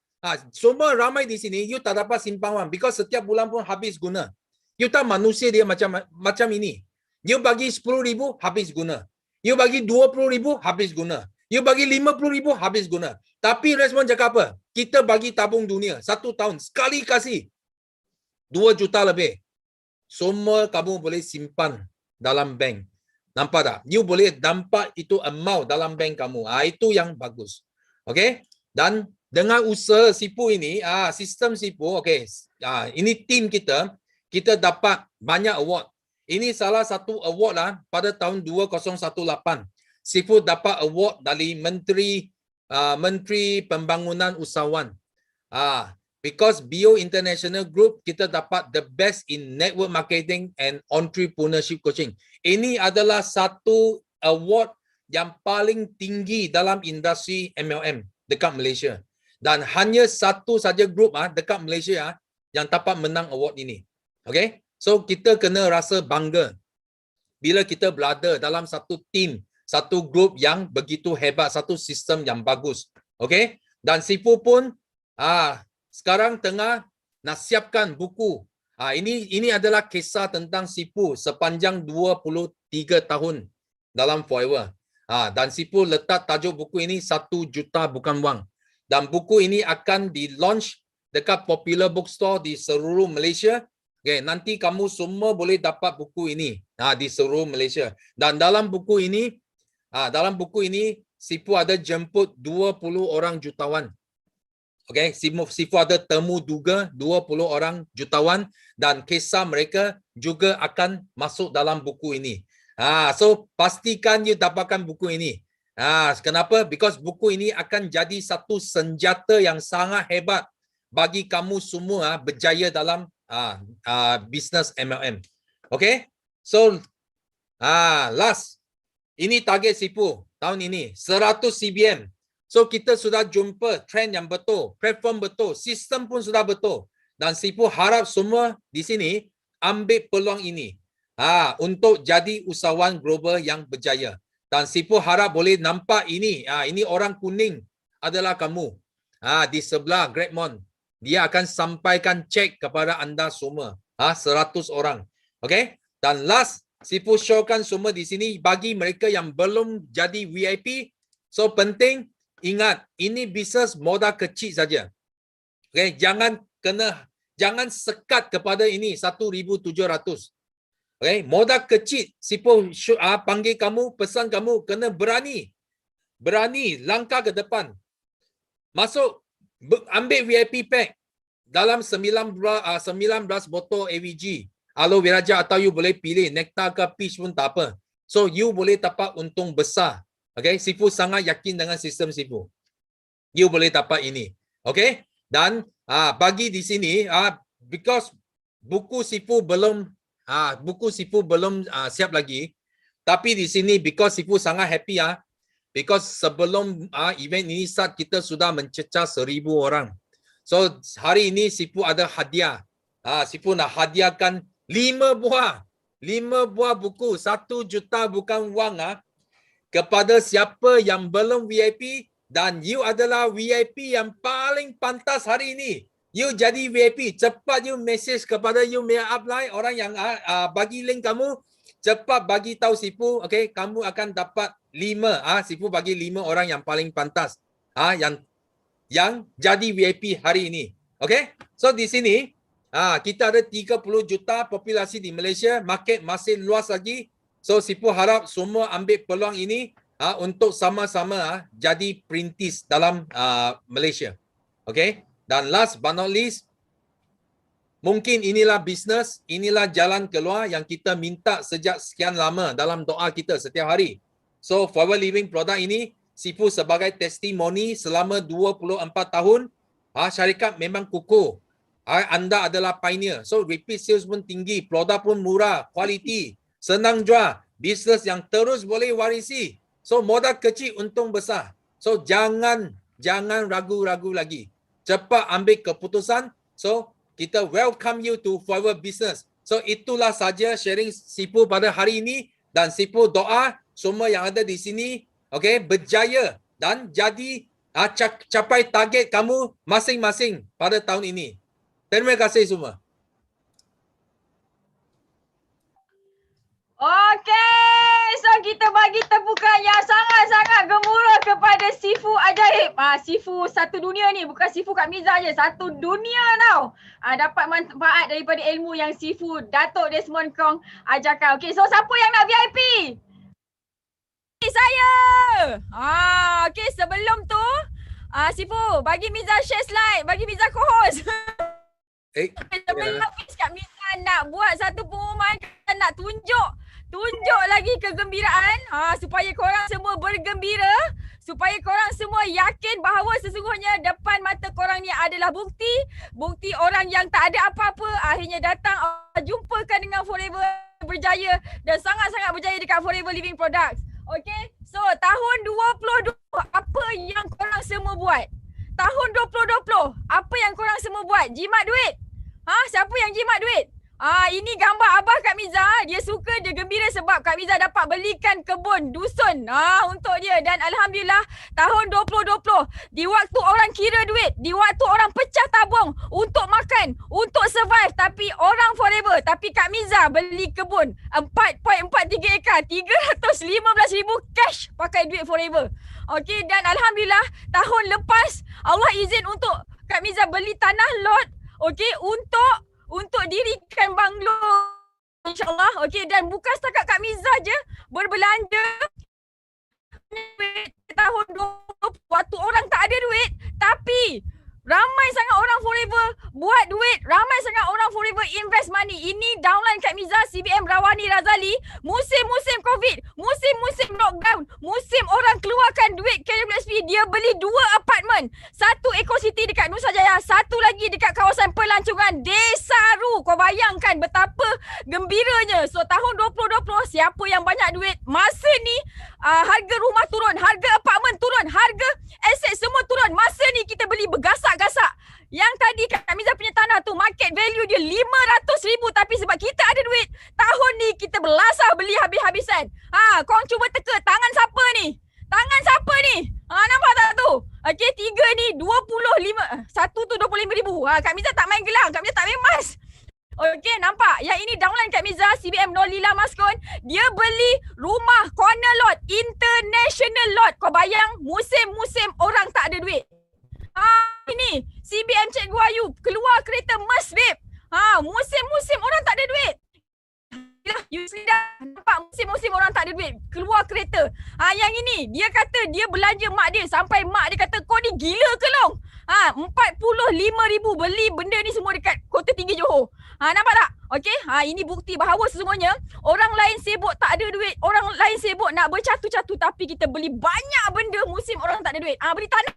Semua ramai di sini you tak dapat simpan wang. Because setiap bulan pun habis guna. You tahu manusia dia macam ini. You bagi 10,000 habis guna. You bagi 20,000 habis guna. You bagi 50,000 habis guna. Tapi Rexmond cakap apa? Kita bagi tabung dunia 1 tahun. Sekali kasih 2 juta lebih. Semua kamu boleh simpan dalam bank. Nampak tak? You boleh dapat itu amount dalam bank kamu. Itu yang bagus. Okay? Dan dengan usaha Sifu ini, sistem Sifu, okay. Ini tim kita dapat banyak award. Ini salah satu award pada tahun 2018. Sifu dapat award dari Menteri Pembangunan Usahawan. Because Bio International Group, kita dapat the best in network marketing and entrepreneurship coaching. Ini adalah satu award yang paling tinggi dalam industri MLM dekat Malaysia. Dan hanya satu saja grup dekat Malaysia yang dapat menang award ini. Okay? So kita kena rasa bangga bila kita berada dalam satu team, satu grup yang begitu hebat, satu sistem yang bagus. Okay? Dan Sifu pun sekarang tengah nak siapkan buku. Ini adalah kisah tentang Sifu sepanjang 23 tahun dalam Forever. Dan Sifu letak tajuk buku ini 1 juta bukan wang. Dan buku ini akan di-launch dekat popular bookstore di seluruh Malaysia. Okay, nanti kamu semua boleh dapat buku ini di seluruh Malaysia. Dan dalam buku ini, Sifu ada jemput 20 orang jutawan. Okay, Sifu ada temu juga 20 orang jutawan dan kisah mereka juga akan masuk dalam buku ini. So pastikan you dapatkan buku ini. Kenapa? Because buku ini akan jadi satu senjata yang sangat hebat bagi kamu semua berjaya dalam bisnes MLM. Okay? So last, ini target Sifu tahun ini 100 CBM. So kita sudah jumpa trend yang betul, platform betul, sistem pun sudah betul. Dan Sifu harap semua di sini ambil peluang ini untuk jadi usahawan global yang berjaya. Dan Sifu harap boleh nampak ini. Ini orang kuning adalah kamu. Di sebelah Greatmont. Dia akan sampaikan cek kepada anda semua. 100 orang. Okay? Dan last, Sifu showkan semua di sini bagi mereka yang belum jadi VIP. So penting, ingat, ini bisnes modal kecil saja. Okay? Jangan sekat kepada ini 1,700. Okay? Modal kecil, Sifu panggil kamu, pesan kamu, kena berani. Berani, langkah ke depan. Masuk, ambil VIP pack dalam 19 botol AVG. Aloe vera gel atau you boleh pilih nectar ke peach pun tak apa. So you boleh dapat untung besar. Okay, Sifu sangat yakin dengan sistem Sifu. You boleh dapat ini. Okay, dan bagi di sini because buku Sifu belum siap lagi. Tapi di sini because Sifu sangat happy because sebelum event ini start kita sudah mencecah 1,000 orang. So hari ini Sifu ada hadiah. Sifu nak hadiahkan 5 buah buku 1 juta bukan wang kepada siapa yang belum VIP dan you adalah VIP yang paling pantas hari ini. You jadi VIP, cepat you message kepada you punya upline orang yang bagi link kamu, cepat bagi tahu Sifu, okay, kamu akan dapat 5 Sifu bagi 5 orang yang paling pantas yang jadi VIP hari ini. Okay? So di sini kita ada 30 juta populasi di Malaysia, market masih luas lagi. So Sifu harap semua ambil peluang ini untuk sama-sama jadi perintis dalam Malaysia. Okay? Dan last but not least, mungkin inilah bisnes, inilah jalan keluar yang kita minta sejak sekian lama dalam doa kita setiap hari. So Forever Living produk ini, Sifu sebagai testimoni selama 24 tahun, syarikat memang kukuh. Anda adalah pioneer. So repeat sales pun tinggi, produk pun murah, kualiti, senang jual, bisnes yang terus boleh warisi. So modal kecil untung besar. So jangan ragu-ragu lagi. Cepat ambil keputusan. So kita welcome you to Forever Business. So itulah saja sharing Sifu pada hari ini dan Sifu doa semua yang ada di sini berjaya dan jadi capai target kamu masing-masing pada tahun ini. Terima kasih semua. Okey, so kita bagi tepukan yang sangat-sangat gemuruh kepada Sifu ajaib. Sifu satu dunia ni, bukan Sifu Kak Miza je, satu dunia tau. Dapat manfaat daripada ilmu yang Sifu Datuk Desmond Kong ajarkan. Okey, so siapa yang nak VIP? Saya. Okey, sebelum tu Sifu bagi Miza share slide, bagi Miza co-host. Sebelum Kak Miza nak buat satu pengumuman, kita nak tunjuk lagi kegembiraan supaya korang semua bergembira, supaya korang semua yakin bahawa sesungguhnya depan mata korang ni adalah bukti orang yang tak ada apa-apa akhirnya datang jumpakan dengan Forever berjaya dan sangat-sangat berjaya dekat Forever Living Products. Okay, so tahun 2020 apa yang korang semua buat? Tahun 2020 apa yang korang semua buat? Jimat duit? Siapa yang jimat duit? Ini gambar abah Kak Miza. Dia suka, dia gembira sebab Kak Miza dapat belikan kebun dusun untuk dia. Dan Alhamdulillah tahun 2020 di waktu orang kira duit, di waktu orang pecah tabung untuk makan, untuk survive, tapi orang Forever, tapi Kak Miza beli kebun 4.43 ekar, 315,000 cash pakai duit Forever. Okey, dan Alhamdulillah tahun lepas Allah izin untuk Kak Miza beli tanah lot, okey, untuk dirikan banglo, insyaAllah. Okey, dan bukan setakat Kak Miza je berbelanja tahun 20 waktu orang tak ada duit, tapi ramai sangat orang Forever buat duit, ramai sangat orang Forever invest money. Ini downline Kak Miza, CBM Rawani Razali, musim-musim COVID, Musim-musim lockdown, musim orang keluarkan duit KWSP, dia beli 2 apartmen. Satu Eco City dekat Nusa Jaya, satu lagi dekat kawasan pelancongan Desaru. Kau bayangkan betapa gembiranya. So tahun 2020, siapa yang banyak duit, masa ni harga rumah turun, harga apartmen turun, harga aset semua turun. Masa ni kita beli bergasak-gasak. Yang tadi Kak Miza punya tanah tu market value dia 500,000, tapi sebab kita ada duit, tahun ni kita berlasah beli habis-habisan. Korang cuba teka tangan siapa ni? Tangan siapa ni? Nampak tak tu? Okey, 3 ni 25, satu tu 25,000. Kak Miza tak main gelang, Kak Miza tak main emas. Okey, nampak? Yang ini downline Kak Miza, CBM Nolila Maskon. Dia beli rumah corner lot, international lot. Kau bayang musim-musim orang tak ada duit. Ini CBM Cikgu Ayu keluar kereta Merc babe. Musim-musim orang tak ada duit. You see dah, nampak musim-musim orang tak ada duit, keluar kereta. Yang ini dia kata dia belanja mak dia sampai mak dia kata kau ni gila ke long? 45,000 beli benda ni semua dekat Kota Tinggi Johor. Nampak tak? Okey, ini bukti bahawa sesungguhnya orang lain sibuk tak ada duit, orang lain sibuk nak bercatu-catu, tapi kita beli banyak benda musim orang tak ada duit. Beli tanah,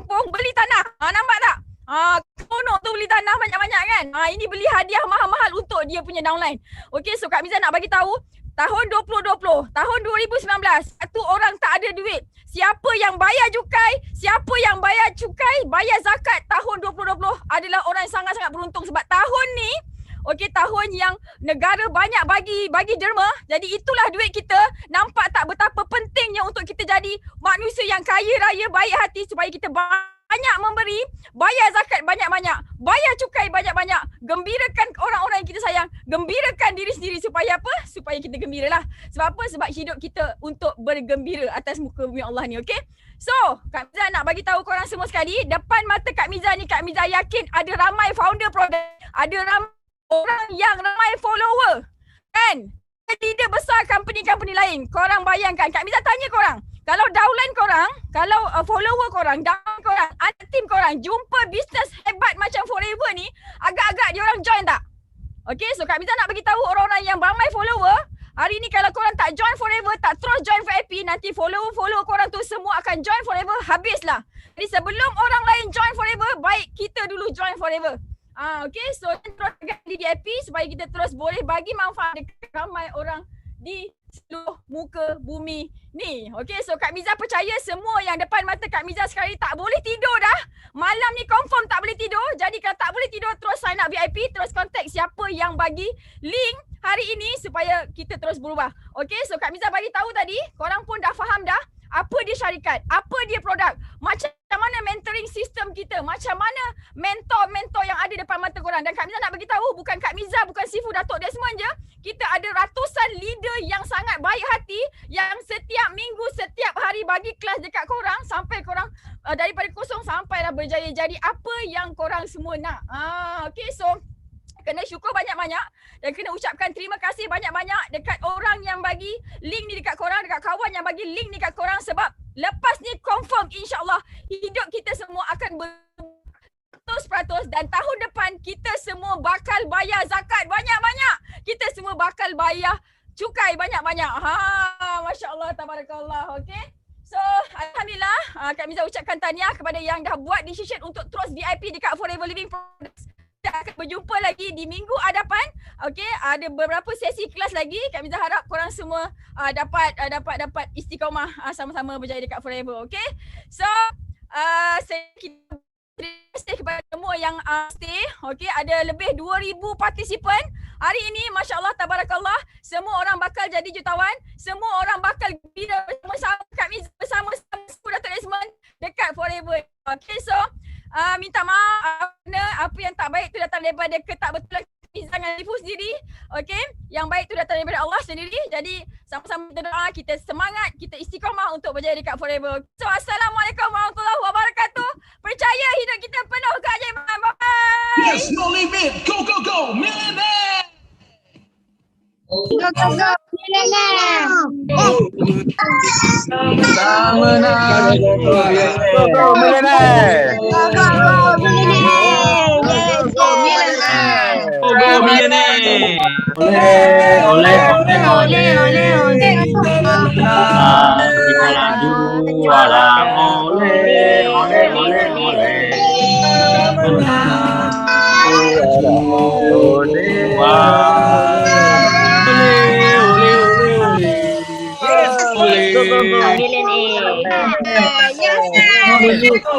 kampung beli tanah. Nampak tak? Kono tu beli tanah banyak-banyak kan. Ini beli hadiah mahal-mahal untuk dia punya downline. Okey, so Kak Miza nak bagi tahu, tahun 2020, tahun 2019, satu orang tak ada duit. Siapa yang bayar cukai, siapa yang bayar cukai, bayar zakat tahun 2020 adalah orang yang sangat-sangat beruntung, sebab tahun ni okey, tahun yang negara banyak bagi derma. Jadi itulah duit kita. Nampak tak betapa pentingnya untuk kita jadi manusia yang kaya raya, baik hati, supaya kita banyak memberi, bayar zakat banyak-banyak, bayar cukai banyak-banyak, gembirakan orang-orang yang kita sayang, gembirakan diri sendiri. Supaya apa? Supaya kita gembiralah. Sebab apa? Sebab hidup kita untuk bergembira atas muka bumi Allah ni, okey? So, Kak Miza nak bagi tahu korang semua sekali, depan mata Kak Miza ni, Kak Miza yakin ada ramai founder produk, ada ramai orang yang ramai follower, kan? Leader besar company-company lain. Korang bayangkan, Kak Miza tanya korang, kalau downline korang, kalau follower korang, downline korang, anak team korang jumpa bisnes hebat macam Forever ni, agak-agak dia orang join tak? Okay, so Kak Miza nak bagi tahu orang-orang yang ramai follower, hari ni kalau korang tak join Forever, tak terus join VIP, nanti follower-follower korang tu semua akan join Forever, habislah. Jadi sebelum orang lain join Forever, baik kita dulu join Forever. Okay, so terus di VIP supaya kita terus boleh bagi manfaat dekat ramai orang di seluruh muka bumi ni. Okay, so Kak Miza percaya semua yang depan mata Kak Miza sekarang ni tak boleh tidur dah. Malam ni confirm tak boleh tidur. Jadi kalau tak boleh tidur, terus sign up VIP, terus contact siapa yang bagi link hari ini supaya kita terus berubah. Okay, so Kak Miza bagi tahu tadi, korang pun dah faham dah apa dia syarikat, apa dia produk, macam mana mentoring sistem kita, macam mana mentor-mentor yang ada depan mata korang. Dan Kak Miza nak bagi tahu, bukan Kak Miza, bukan Sifu, Datuk Desmond je. Kita ada ratusan leader yang sangat baik hati, yang setiap minggu, setiap hari bagi kelas dekat korang, sampai korang daripada kosong sampailah berjaya jadi apa yang korang semua nak. Okay, so kena syukur banyak-banyak dan kena ucapkan terima kasih banyak-banyak dekat orang yang bagi link ni dekat korang, dekat kawan yang bagi link ni dekat korang, sebab lepas ni confirm insyaAllah hidup kita semua akan 100% dan tahun depan kita semua bakal bayar zakat banyak-banyak. Kita semua bakal bayar cukai banyak-banyak. Masya Allah, tabarakallah. Okay. So, Alhamdulillah, Kak Miza ucapkan tahniah kepada yang dah buat decision untuk terus VIP dekat Forever Living Products. Kita akan berjumpa lagi di minggu hadapan. Okey, ada beberapa sesi kelas lagi. Kak Miza harap korang semua dapat istiqamah sama-sama berjaya dekat Forever. Okey. So, terima kasih kepada semua yang stay. Okey, ada lebih 2,000 partisipan. Hari ini masya-Allah tabarakallah, semua orang bakal jadi jutawan, semua orang bakal gembira bersama Kak Miza, bersama Datuk Desmond dekat Forever. Okey, so minta maaf apa yang tak baik tu datang daripada ketakbetulan Miza dengan Sifu sendiri. Okey, yang baik tu datang daripada Allah sendiri. Jadi sama-sama kita doa, kita semangat, kita istiqamah untuk berjaya dekat Forever. So assalamualaikum warahmatullahi wabarakatuh. Percaya hidup kita penuh keajaiban. Bye. Yes, no limit. Go, go, go. Millionaire. Go, go, go, millionaire. Sama-sama. Go, go, millionaire. Go, go, go, millionaire. Yes, go, millionaire. Go, go, million A. Oleh. Kita laju alam oleh. Million A. Yes.